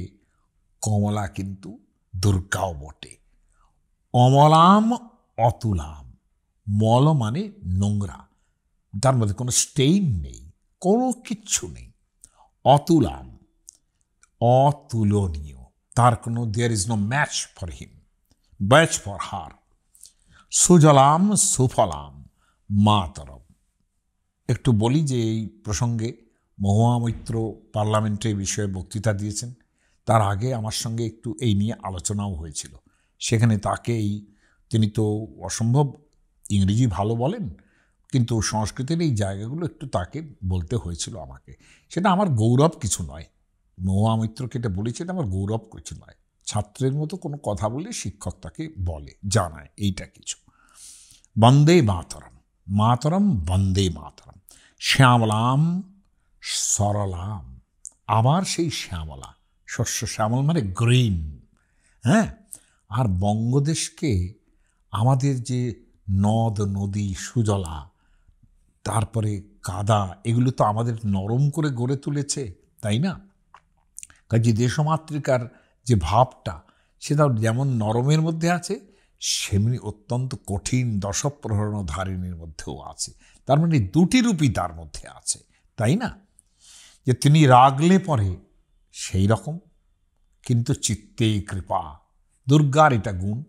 [SPEAKER 1] কমলা কিন্তু দুর্গাও বটে। অমলাম অতুলাম, মল মানে নোংরা, তার মধ্যে কোনো স্টেইন নেই, কোনো কিচ্ছু নেই। অতুলাম, অতুলনীয়, তার কোনো there is no match for him, match for her. সুজলাম সুফলাম মাতরম। একটু বলি যে এই প্রসঙ্গে মহুয়া মৈত্র পার্লামেন্টে এই বিষয়ে বক্তৃতা দিয়েছেন। তার আগে আমার সঙ্গে একটু এই নিয়ে আলোচনাও হয়েছিল। সেখানে তিনি তো অসম্ভব ইংরেজি ভালো বলেন, কিন্তু সংস্কৃতের এই জায়গাগুলো একটু তাকে বলতে হয়েছিল আমাকে। সেটা আমার গৌরব কিছু নয়। মহুয়া মৈত্রকে এটা বলেছে, এটা আমার গৌরব কিছু নয়। ছাত্রের মতো কোনো কথা বললে শিক্ষক তাকে বলে, জানায়, এইটা কিছু। বন্দে মাতরম, মাতরম বন্দে মাতরম, শ্যামলাম সরলাম। আবার সেই শ্যামলা, শস্য শ্যামল মানে গ্রিন। হ্যাঁ, আর বঙ্গদেশকে আমাদের যে নদ নদী সুজলা, তারপরে কাদা, এগুলো তো আমাদের নরম করে গড়ে তুলেছে, তাই না? কাজে দেশমাতৃকার যে ভাবটা, সেটা যেমন নরমের মধ্যে আছে, সেমনি অত্যন্ত কঠিন দশপ্রহরণ ধারিণীর মধ্যেও আছে। তার মানে দুটি রূপই তার মধ্যে আছে, তাই না? যে তিনি রাগলে পরে সেই রকম, কিন্তু চিত্তে কৃপা, দুর্গার এটা গুণ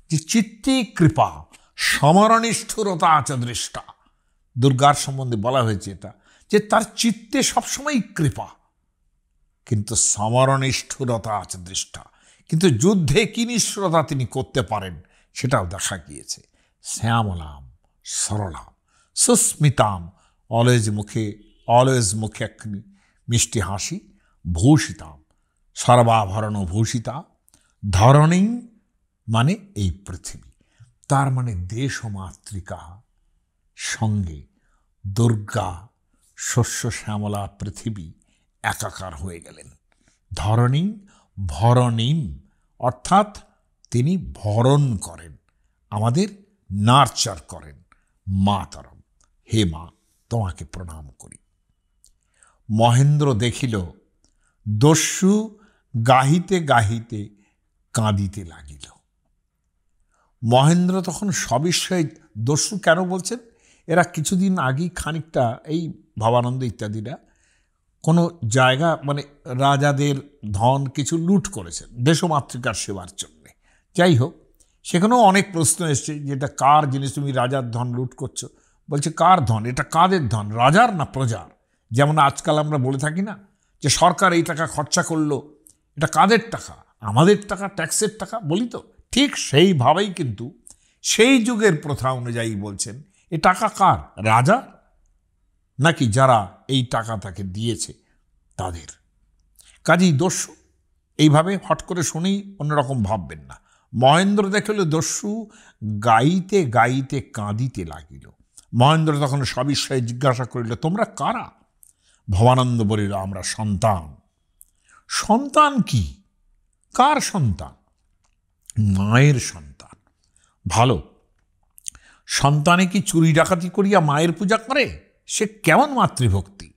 [SPEAKER 1] যে চিত্তে কৃপা সমরনিষ্ঠুরতা আছে দৃষ্টা। দুর্গার সম্বন্ধে বলা হয়েছে এটা, যে তার চিত্তে সবসময় কৃপা, কিন্তু সমরনিষ্ঠুরতা আছে দৃষ্টা। কিন্তু যুদ্ধে কি নিষ্ঠুরতা তিনি করতে পারেন সেটাও দেখা গিয়েছে। শ্যামলাম সরলাম সুস্মিতাম, অলওয়েজ মুখে এক মিষ্টি হাসি, ভূষিতাম সর্বাভরণ ভূষিতা, ধরণী মানে এই পৃথিবী। তার মানে দেশমাতৃকা সঙ্গে দুর্গা, শস্য শ্যামলা পৃথিবী একাকার হয়ে গেলেন। ধরণী ভরণীম, অর্থাৎ তিনি ভরণ করেন, আমাদের নার্চার করেন। মাতরম, হে মা, তোমাকে প্রণাম করি। মহেন্দ্র দেখিল দস্যু গাহিতে গাহিতে কাঁদিতে লাগিল। মহেন্দ্র তখন সবিস্ময়ে, দস্যু কেন বলছেন? এরা কিছুদিন আগেই খানিকটা, এই ভবানন্দ ইত্যাদিরা কোনো জায়গা মানে রাজাদের ধন কিছু লুট করেছেন দেশমাতৃকার সেবার জন্যে। যাই হোক, সেখানেও অনেক প্রশ্ন এসছে যে এটা কার জিনিস, তুমি রাজার ধন লুট করছো। বলছে কার ধন, এটা কাদের ধন, রাজার না প্রজার? যেমন আজকাল আমরা বলে থাকি না যে সরকার এই টাকা খরচা করলো, এটা কাদের টাকা? আমাদের টাকা, ট্যাক্সের টাকা, বলি তো। ঠিক সেইভাবেই কিন্তু সেই যুগের প্রথা অনুযায়ী বলছেন এ টাকা কার, রাজা নাকি যারা এই টাকা তাকে দিয়েছে তাদের? কাজেই দস্যু এইভাবে হট করে শুনেই অন্যরকম ভাববেন না। মহেন্দ্র দেখিল দস্যু গাইতে গাইতে কাঁদিতে লাগিল। মহেন্দ্র তখন সবিস্ময়ে জিজ্ঞাসা করিল, তোমরা কারা? ভবানন্দ বলিল, আমরা সন্তান। সন্তান কি? কার সন্তান? মায়ের সন্তান। ভালো, সন্তানে কি চুরি ডাকাতি করিয়া মায়ের পূজা করে? সে কেমন মাতৃভক্তি?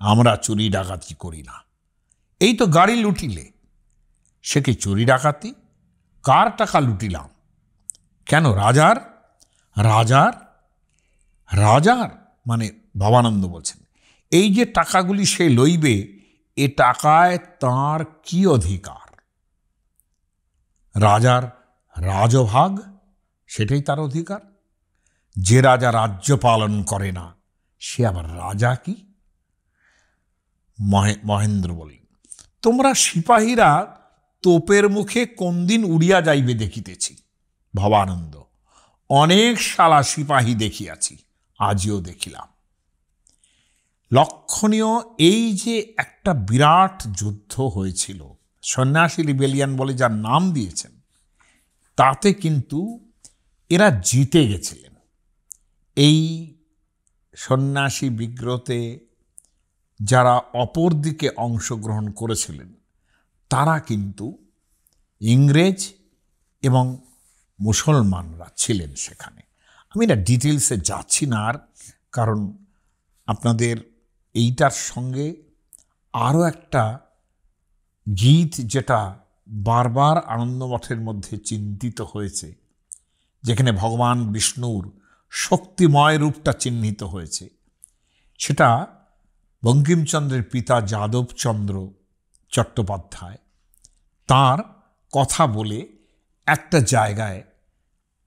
[SPEAKER 1] আমরা চুরি ডাকাতি করি না। এই তো গাড়ি লুটিলে, সে কি চুরি ডাকাতি? কার টাকা লুটিলাম? কেন, রাজার? রাজার? রাজার মানে ভবানন্দ বলছেন এই যে টাকাগুলি সে লইবে, এ টাকায় তার কি অধিকার? রাজার রাজভাগ, সেটাই তার অধিকার। যে রাজা রাজ্য পালন করে না, সে আবার রাজা কি? মহেন্দ্র বলেন, তোমরা সিপাহীরা তোপের মুখে কোন দিন উড়িয়া যাইবে দেখিতেছি। ভবানন্দ, অনেক শালা সিপাহী দেখিয়াছি, আজিও দেখিলাম। লক্ষণীয় এই যে একটা বিরাট যুদ্ধ হয়েছিল, সন্ন্যাসী রিবেলিয়ান বলে যার নাম দিয়েছেন, তাতে কিন্তু এরা জিতে গেছিলেন। এই সন্ন্যাসী বিগ্রহে যারা অপর দিকে অংশগ্রহণ করেছিলেন, তারা কিন্তু ইংরেজ এবং মুসলমানরা ছিলেন সেখানে। আমি না ডিটেলসে যাচ্ছি না আর, কারণ আপনাদের এইটার সঙ্গে আরও একটা গীত যেটা বারবার আনন্দমঠের মধ্যে চিন্তিত হয়েছে, যেখানে ভগবান বিষ্ণুর শক্তিময় রূপটা চিহ্নিত হয়েছে, সেটা বঙ্কিমচন্দ্রের পিতা যাদবচন্দ্র চট্টোপাধ্যায় তার কথা বলে একটা জায়গায়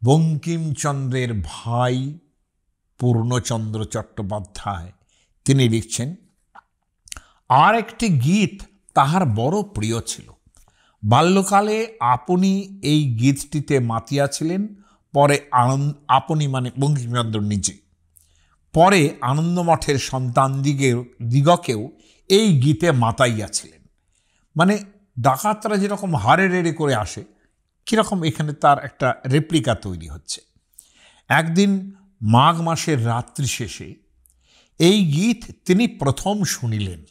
[SPEAKER 1] বঙ্কিমচন্দ্রের ভাই পূর্ণচন্দ্র চট্টোপাধ্যায় তিনি লিখছেন, আর একটি গীত তাহার বড় প্রিয় ছিল। বাল্যকালে আপনি এই গীতটিতে মাতিয়াছিলেন, পরে আপনি মানে বঙ্কিমচন্দ্র নিজে, পরে আনন্দমঠের সন্তান দিগকেও এই গীতে মাতাইয়াছিলেন। মানে ডাকাতরা যেরকম হারে রেড়ে করে আসে, কীরকম এখানে তার একটা রেপ্লিকা তৈরি হচ্ছে। একদিন মাঘ মাসের রাত্রি শেষে এই গীত তিনি প্রথম শুনিলেন।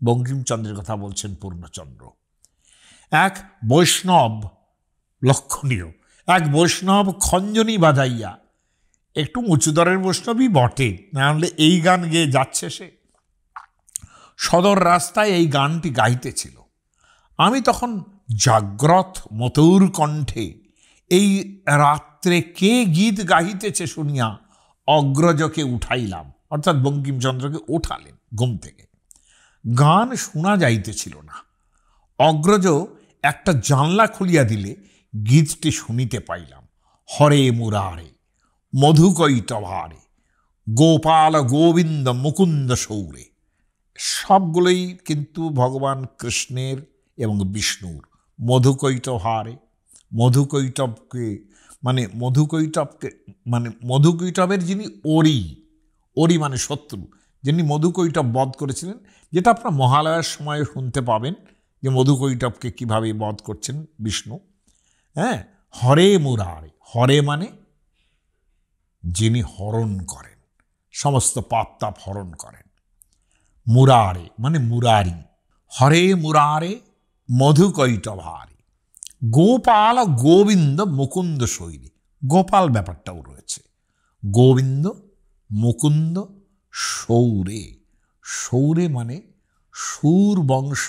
[SPEAKER 1] বঙ্কিমচন্দ্রের কথা বলছেন পূর্ণচন্দ্র। এক বৈষ্ণব, লক্ষণীয় এক বৈষ্ণব খঞ্জনি বাজাইয়া, একটু উঁচুদরের বৈষ্ণবই বটে, না হলে এই গান গেয়ে যাচ্ছে সে, সদর রাস্তায় এই গানটি গাইতেছিল। আমি তখন জাগ্রত মধুর কণ্ঠে এই রাত্রে কে গীত গাইতেছে শুনিয়া অগ্রজকে উঠাইলাম, অর্থাৎ বঙ্কিমচন্দ্রকে উঠালেন ঘুম থেকে। গান শোনা যাইতেছিল না। অগ্রজ একটা জানলা খুলিয়া দিলে গীতটি শুনিতে পাইলাম। হরে মুরারে মধুকৈটভারে গোপাল গোবিন্দ মুকুন্দ সৌরে। সবগুলোই কিন্তু ভগবান কৃষ্ণের এবং বিষ্ণুর। মধুকৈটভারে, মধুকৈটবকে মানে মধুকৈটবের যিনি ওরি মানে শত্রু, যিনি মধুকৈটব বধ করেছিলেন, যেটা আপনার মহালয়ার সময় শুনতে পাবেন যে মধুকৈটবকে কীভাবে বধ করছেন বিষ্ণু। হ্যাঁ, হরে মুরারে, হরে মানে যিনি হরণ করেন, সমস্ত পাপ তাপ হরণ করেন। মুরারে মানে মুরারি, হরে মুরারে মধুকৈটভারে গোপাল গোবিন্দ মুকুন্দ শৈরে। গোপাল ব্যাপারটাও রয়েছে, গোবিন্দ মুকুন্দ সৌরে। সৌরে মানে সুর বংশ,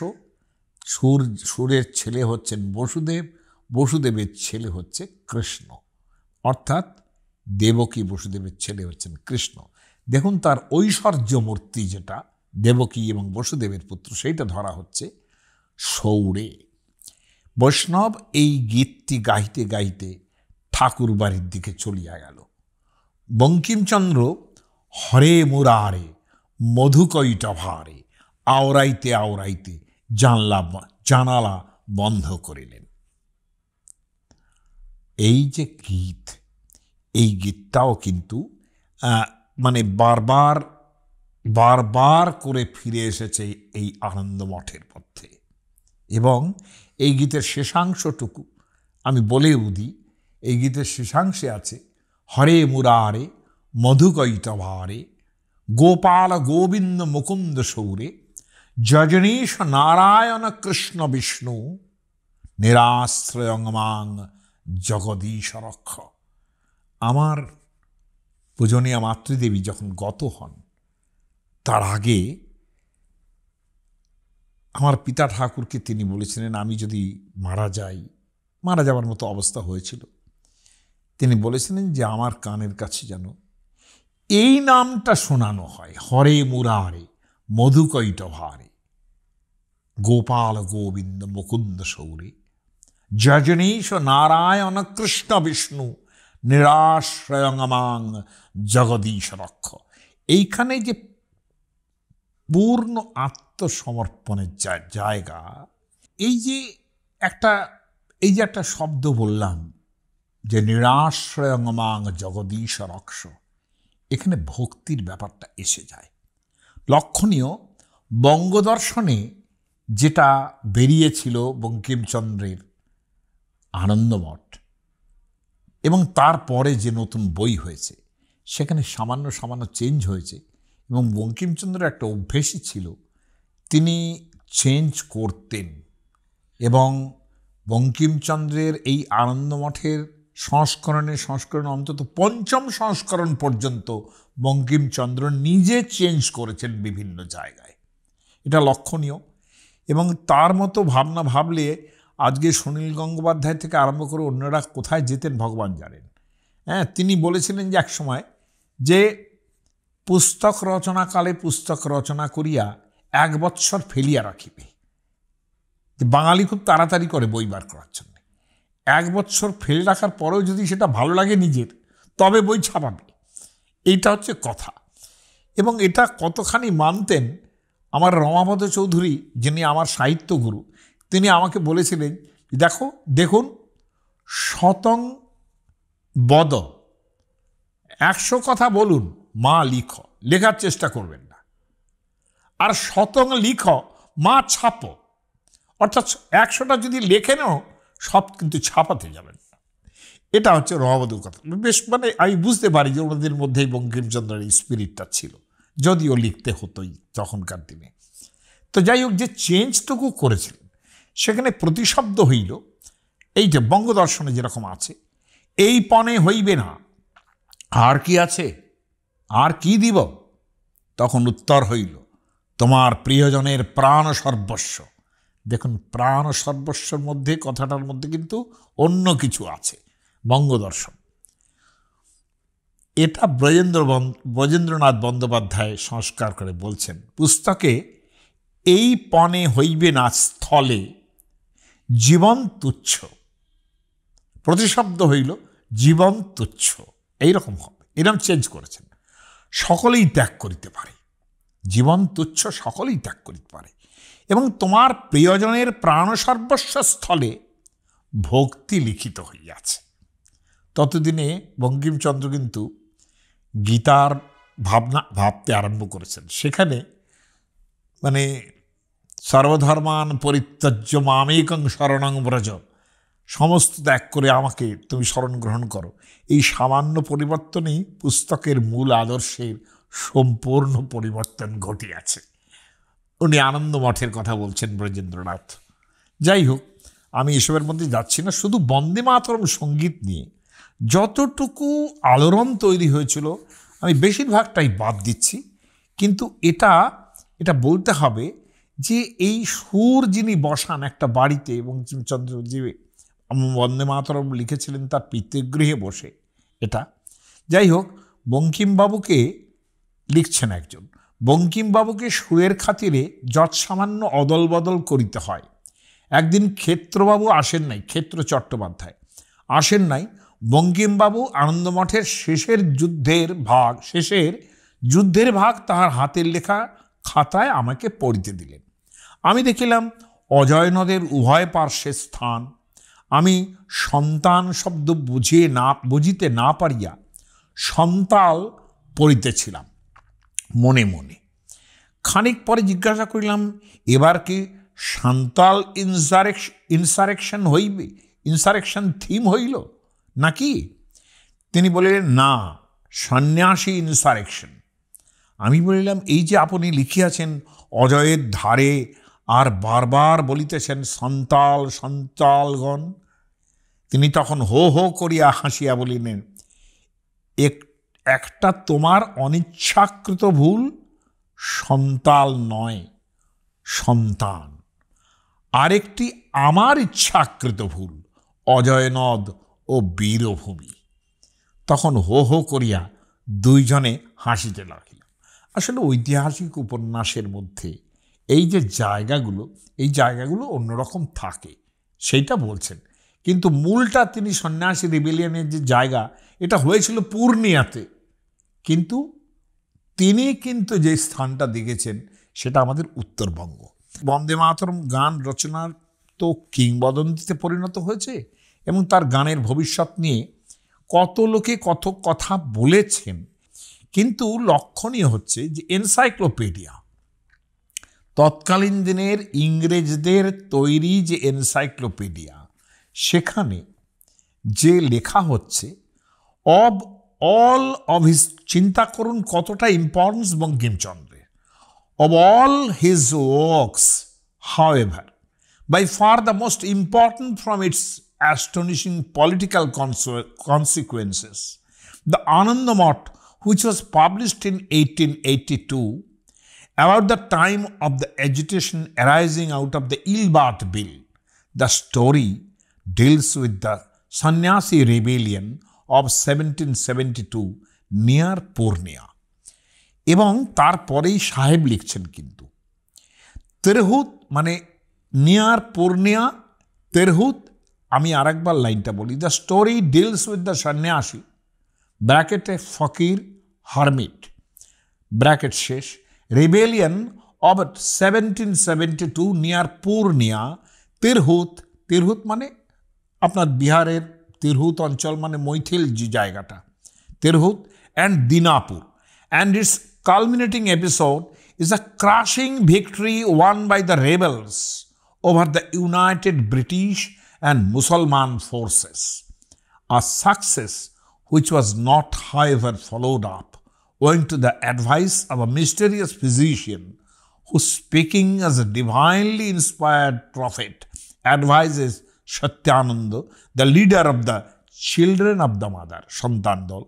[SPEAKER 1] সুরের ছেলে হচ্ছেন বসুদেব, বসুদেবের ছেলে হচ্ছে কৃষ্ণ, অর্থাৎ দেবকী বসুদেবের ছেলে হচ্ছেন কৃষ্ণ। দেখুন তার ঐশ্বর্য মূর্তি যেটা দেবকী এবং বসুদেবের পুত্র, সেইটা ধরা হচ্ছে সৌরে। বৈষ্ণব এই গীতটি গাইতে গাইতে ঠাকুর বাড়ির দিকে চলিয়া গেল। বঙ্কিমচন্দ্র হরে মুরারে মধুকৈটভারে আওড়াইতে আওড়াইতে জানালা বন্ধ করিলেন। এই যে গীত, এই গীতটাও কিন্তু মানে বারবার করে ফিরে এসেছে এই আনন্দমঠের মধ্যে। এবং এই গীতের শেষাংশটুকু আমি বলেও দিই। এই গীতের শেষাংশে আছে হরে মুরারে মধুকৈটভারে গোপাল গোবিন্দ মুকুন্দ সৌরে যজনীশ নারায়ণ কৃষ্ণ বিষ্ণু নিরাশ্রয়ং জগদীশ রক্ষ। আমার পূজনীয়া মাতৃদেবী যখন গত হন, তার আগে আমার পিতা ঠাকুরকে তিনি বলেছিলেন, আমি যদি মারা যাওয়ার মতো অবস্থা হয়েছিল, তিনি বলেছিলেন যে আমার কানের কাছে যেন এই নামটা শোনানো হয়, হরে মুরারে মধুকৈটভারে গোপাল গোবিন্দ মুকুন্দ সৌরে যজনীশ নারায়ণ কৃষ্ণ বিষ্ণু নিরাশ্রয়ং জগদীশ রক্ষ। এইখানে যে পূর্ণ আত্মসমর্পণের জায়গা, এই যে একটা শব্দ বললাম যে নিরাশ্রয়ং জগদীশ রক্ষ, এখানে ভক্তির ব্যাপারটা এসে যায়। লক্ষণীয়, বঙ্গদর্শনে যেটা বেরিয়েছিল বঙ্কিমচন্দ্রের আনন্দমঠ, এবং তারপরে যে নতুন বই হয়েছে সেখানে সামান্য চেঞ্জ হয়েছে। এবং বঙ্কিমচন্দ্রের একটা অভ্যেসই ছিল, তিনি চেঞ্জ করতেন। এবং বঙ্কিমচন্দ্রের এই আনন্দমঠের সংস্করণ অন্তত পঞ্চম সংস্করণ পর্যন্ত বঙ্কিমচন্দ্র নিজে চেঞ্জ করেছেন বিভিন্ন জায়গায়। এটা লক্ষণীয়। এবং তার মতো ভাবনা ভাবলে আজকে সুনীল গঙ্গোপাধ্যায় থেকে আরম্ভ করে অন্যরা কোথায় যেতেন ভগবান জানেন। হ্যাঁ, তিনি বলেছিলেন যে একসময় যে পুস্তক রচনাকালে পুস্তক রচনা করিয়া 1 বৎসর ফেলিয়া রাখিবে। বাঙালি খুব তাড়াতাড়ি করে বই বার করার জন্য। 1 বৎসর ফেলে রাখার পরেও যদি সেটা ভালো লাগে নিজের, তবে বই ছাপাবে। এইটা হচ্ছে কথা। এবং এটা কতখানি মানতেন আমার রমাপদ চৌধুরী, যিনি আমার সাহিত্যগুরু, তিনি আমাকে বলেছিলেন, দেখুন শতং বদ, 100 কথা বলুন, মা লেখার চেষ্টা করবেন না, আর শতং লিখ মা ছাপো, অর্থাৎ 100টা যদি লেখে নাও, সব কিন্তু ছাপাতে যাবেন না। এটা হচ্ছে রমাপদের কথা। বেশ মানে আমি বুঝতে পারি যে ওনাদের মধ্যেই বঙ্কিমচন্দ্রের এই স্পিরিটটা ছিল, যদিও লিখতে হতোই তখনকার দিনে। তো যাই হোক, যে চেঞ্জটুকু করেছিলেন সেখানে প্রতিশব্দ হইল এই যে বঙ্গদর্শনে যেরকম আছে, এই পণে হইবে না, আর কি আছে, আর কি দিব? তখন উত্তর হইল, তোমার প্রিয়জনের প্রাণ সর্বস্ব। দেখুন, প্রাণ সর্বস্বর মধ্যে, কথাটার মধ্যে কিন্তু অন্য কিছু আছে, বঙ্গদর্শন। এটা ব্রজেন্দ্রনাথ বন্দ্যোপাধ্যায় সংস্কার করে বলছেন পুস্তকে, এই পণে হইবে না স্থলে জীবন তুচ্ছ। প্রতিশব্দ হইল জীবন তুচ্ছ, এইরকম হবে, এরকম চেঞ্জ করেছেন। সকলেই ত্যাগ করিতে পারে, জীবন তুচ্ছ সকলেই ত্যাগ করিতে পারে, এবং তোমার প্রিয়জনের প্রাণ সর্বস্ব স্থলে ভক্তি লিখিত হইয়াছে। ততদিনে বঙ্কিমচন্দ্র কিন্তু গীতার ভাবতে আরম্ভ করেছেন। সেখানে মানে সর্বধর্মান পরিত্যজ্য মামেকং শরণং ব্রজ, সমস্ত ত্যাগ করে আমাকে তুমি শরণ গ্রহণ করো, এই সামান্য পরিবর্তনেই পুস্তকের মূল আদর্শের সম্পূর্ণ পরিবর্তন ঘটিয়াছে। উনি আনন্দ মঠের কথা বলছেন ব্রজেন্দ্রনাথ। যাই হোক, আমি এসবের মধ্যে যাচ্ছি না। শুধু বন্দে মাতরম সঙ্গীত নিয়ে যতটুকু আলোড়ন তৈরি হয়েছিল আমি বেশিরভাগটাই বাদ দিচ্ছি, কিন্তু এটা বলতে হবে যে এই সুর যিনি বসান একটা বাড়িতে, বঙ্কিমচন্দ্র যে বন্দে মাতরম লিখেছিলেন তার পিতৃগৃহে বসে, এটা যাই হোক, বঙ্কিমবাবুকে লিখছেন একজন, বঙ্কিমবাবুকে সুরের খাতিরে যৎসামান্য অদল বদল করিতে হয়। একদিন ক্ষেত্রবাবু আসেন নাই, ক্ষেত্র চট্টোপাধ্যায় আসেন নাই, বঙ্কিমবাবু আনন্দমঠের শেষের যুদ্ধের ভাগ তাহার হাতের লেখা খাতায় আমাকে পড়িতে দিলেন। আমি দেখিলাম অজয় নদের উভয় পার্শ্বের স্থান। আমি সন্তান শব্দ বুঝিতে না পারিয়া সন্তাল পড়িতেছিলাম মনে মনে। খানিক পরে জিজ্ঞাসা করিলাম, এবার কি সান্তাল ইনসারেকশন থিম হইল নাকি? তিনি বলিলেন, না, সন্ন্যাসী ইনসারেকশন। আমি বলিলাম, এই যে আপনি লিখিয়াছেন অজয়ের ধারে, আর বারবার বলিতেছেন সন্তালগণ। তিনি তখন হো হো করিয়া হাসিয়া বলিলেন, একটা তোমার অনিচ্ছাকৃত ভুল, সন্তাল নয়, সন্তান। আরেকটি আমার ইচ্ছাকৃত ভুল, অজয়নদ ও বীরভূমি। তখন হো হো করিয়া দুইজনে হাসিতে লাগিল। আসলে ঐতিহাসিক উপন্যাসের মধ্যে এই যে জায়গাগুলো অন্যরকম থাকে, সেইটা বলছেন। কিন্তু মূলটা তিনি সন্ন্যাসী রিবেলিয়নের যে জায়গা, এটা হয়েছিল পূর্ণিয়াতে, কিন্তু তিনি কিন্তু যে স্থানটা দেখেছেন সেটা আমাদের উত্তরবঙ্গ। বন্দে মাতরম গান রচনার তো কিংবদন্তিতে পরিণত হয়েছে, এবং তার গানের ভবিষ্যৎ নিয়ে কত লোকে কত কথা বলেছেন। কিন্তু লক্ষণীয় হচ্ছে যে এনসাইক্লোপিডিয়া, তৎকালীন দিনের ইংরেজদের তৈরি যে এনসাইক্লোপিডিয়া, সেখানে যে লেখা হচ্ছে চিন্তা করুন কতটা ইম্পর্টেন্স বঙ্কিমচন্দ্রের। Of all his works, however, by far the most important from its astonishing political consequences, the Ananda Math, which was published in 1882, about the time of the agitation arising out of the Ilbat Bill. The story deals with the Sannyasi rebellion of 1772 near Purnia. এবং তারপরেই সাহেব লিখছেন কিন্তু তেরহুত, মানে near Purnia তেরহুত। আমি আরেকবার লাইনটা বলি, the story deals with the সন্ন্যাসী, ব্র্যাকেটে ফকির হারমিট, ব্র্যাকেট শেষ, rebellion of 1772 near Purnia, Tirhut মানে আপনার বিহারের তিরহুত অঞ্চল মানে মৈথিল যে জায়গাটা, Tirhut and Dinapur. And its culminating episode is a crushing victory won by the rebels over the united British and Musalman forces. A success which was not, however, followed up, owing to the advice of a mysterious physician who, speaking as a divinely inspired prophet, advises Satyananda, the leader of the children of the mother, Santandol,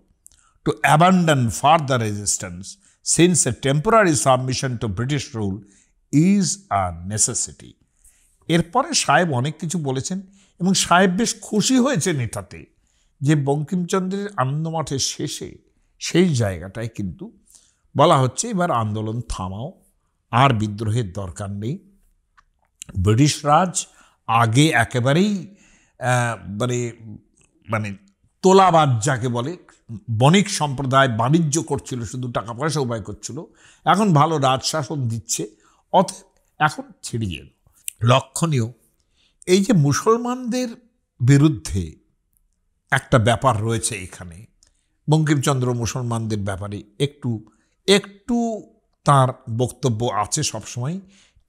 [SPEAKER 1] to abandon further resistance, since a temporary submission to British rule is a necessity. এরপরে সাহেব অনেক কিছু বলেছেন এবং সাহেব বেশ খুশি হয়েছেন এটাতে যে বঙ্কিমচন্দ্রের আনন্দমঠের শেষে সেই জায়গাটায় কিন্তু বলা হচ্ছে এবার আন্দোলন থামাও, আর বিদ্রোহের দরকার নেই। ব্রিটিশ রাজ আগে একেবারেই মানে মানে তোলাবাদ যাকে বলে, বণিক সম্প্রদায় বাণিজ্য করছিল, শুধু টাকা পয়সা উপায় করছিল, এখন ভালো রাজশাসন দিচ্ছে, অতএব এখন ছেড়িয়ে এলো। লক্ষণীয় এই যে মুসলমানদের বিরুদ্ধে একটা ব্যাপার রয়েছে এখানে, বঙ্কিমচন্দ্র মুসলমানদের ব্যাপারে একটু তার বক্তব্য আছে সবসময়।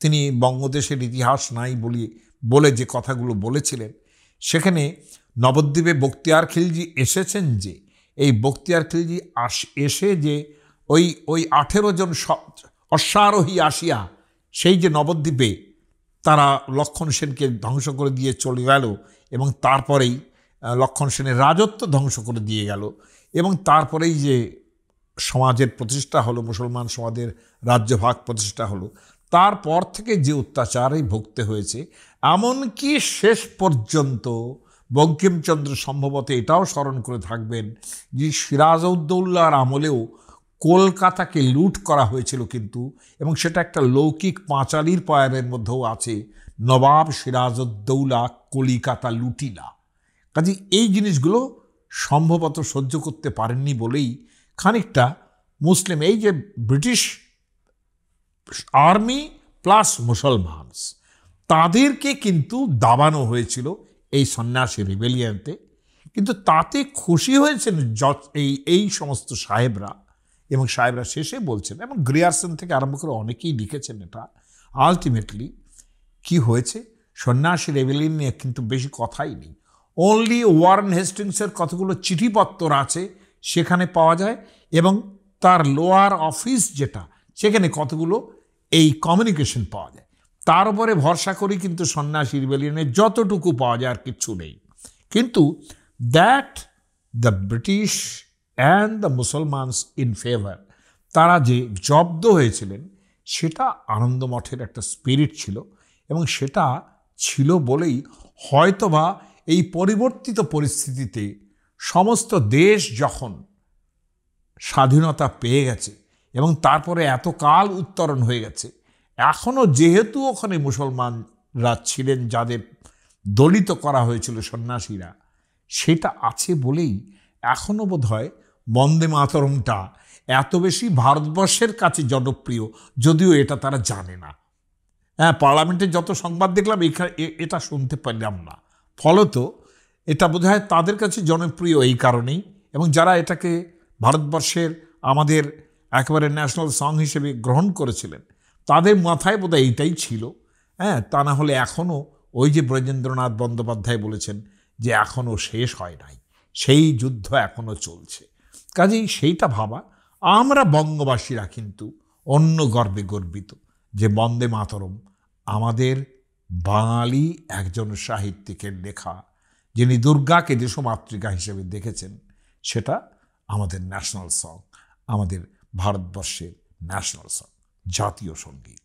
[SPEAKER 1] তিনি বঙ্গদেশের ইতিহাস নাই বলে যে কথাগুলো বলেছিলেন, সেখানে নবদ্বীপে বখতিয়ার খিলজি এসেছেন, যে এই বখতিয়ার খিলজি এসে যে ওই 18 জন অশ্বারোহী আসিয়া সেই যে নবদ্বীপে তারা লক্ষণ সেনকে ধ্বংস করে দিয়ে চলে গেল, এবং তারপরেই লক্ষণ সেনের রাজত্ব ধ্বংস করে দিয়ে গেল, এবং তারপরেই যে সমাজের প্রতিষ্ঠা হলো, মুসলমান সমাজের রাজ্যভাগ প্রতিষ্ঠা হলো, তারপর থেকে যে অত্যাচারে ভুগতে হয়েছে, এমনকি শেষ পর্যন্ত বঙ্কিমচন্দ্র সম্ভবত এটাও স্মরণ করে থাকবেন যে সিরাজউদ্দৌলার আমলেও কলকাতাকে লুট করা হয়েছিল কিন্তু, এবং সেটা একটা লৌকিক পাঁচালির পয়ারের মধ্যেও আছে, নবাব সিরাজউদ্দৌলা কলিকাতা লুটিলা। কাজে এই জিনিসগুলো সম্ভবত সহ্য করতে পারেননি বলেই খানিকটা মুসলিম, এই যে ব্রিটিশ আর্মি প্লাস মুসলমান, তাদেরকে কিন্তু দাবানো হয়েছিল এই সন্ন্যাসী রিবেলিয়নতে, কিন্তু তাতে খুশি হয়েছেন এই সমস্ত সাহেবরা, এবং সাহেবরা শেষে বলছেন, এবং গ্রিয়ারসন থেকে আরম্ভ করে অনেকেই লিখেছেন এটা, আলটিমেটলি কি হয়েছে, সন্ন্যাসী রেবেলিয়ন নিয়ে কিন্তু বেশি কথাই নেই। অনলি ওয়ারেন হেস্টিংসের কতগুলো চিঠিপত্র আছে সেখানে পাওয়া যায়, এবং তার লোয়ার অফিস যেটা, সেখানে কতগুলো এই কমিউনিকেশন পাওয়া যায়। তার উপরে ভরসা করি কিন্তু সন্ন্যাসী রিবেলিয়নের যতটুকু পাওয়া যায় আর কিচ্ছু নেই। কিন্তু that the British and the Musalmans in favour, তারা যে জব্দ হয়েছিলেন, সেটা আনন্দমঠের একটা স্পিরিট ছিল, এবং সেটা ছিল বলেই হয়তোবা এই পরিবর্তিত পরিস্থিতিতে সমস্ত দেশ যখন স্বাধীনতা পেয়ে গেছে এবং তারপরে এতকাল উত্তরণ হয়ে গেছে, এখনও যেহেতু ওখানে মুসলমানরা ছিলেন যাদের দলিত করা হয়েছিল সন্ন্যাসীরা, সেটা আছে বলেই এখনও বোধ হয় বন্দে মাতরমটা এত বেশি ভারতবর্ষের কাছে জনপ্রিয়, যদিও এটা তারা জানে না। হ্যাঁ, পার্লামেন্টে যত সংবাদ দেখলাম এটা শুনতে পারলাম না, ফলত এটা বোধ হয় তাদের কাছে জনপ্রিয় এই কারণেই, এবং যারা এটাকে ভারতবর্ষের আমাদের একেবারে ন্যাশনাল সং হিসেবে গ্রহণ করেছিলেন, তাদের মাথায় বোধহয় এইটাই ছিল। হ্যাঁ, তা না হলে এখনও ওই যে ব্রজেন্দ্রনাথ বন্দ্যোপাধ্যায় বলেছেন যে এখনও শেষ হয় নাই, সেই যুদ্ধ এখনও চলছে। কাজেই সেইটা ভাবা, আমরা বঙ্গবাসীরা কিন্তু অন্য গর্বে গর্বিত যে বন্দে মাতরম আমাদের বাঙালি একজন সাহিত্যিকের লেখা, যিনি দুর্গাকে দেশমাতৃকা হিসেবে দেখেছেন, সেটা আমাদের ন্যাশনাল সং, আমাদের ভারতবর্ষের ন্যাশনাল সং, জাতীয় সঙ্গীত।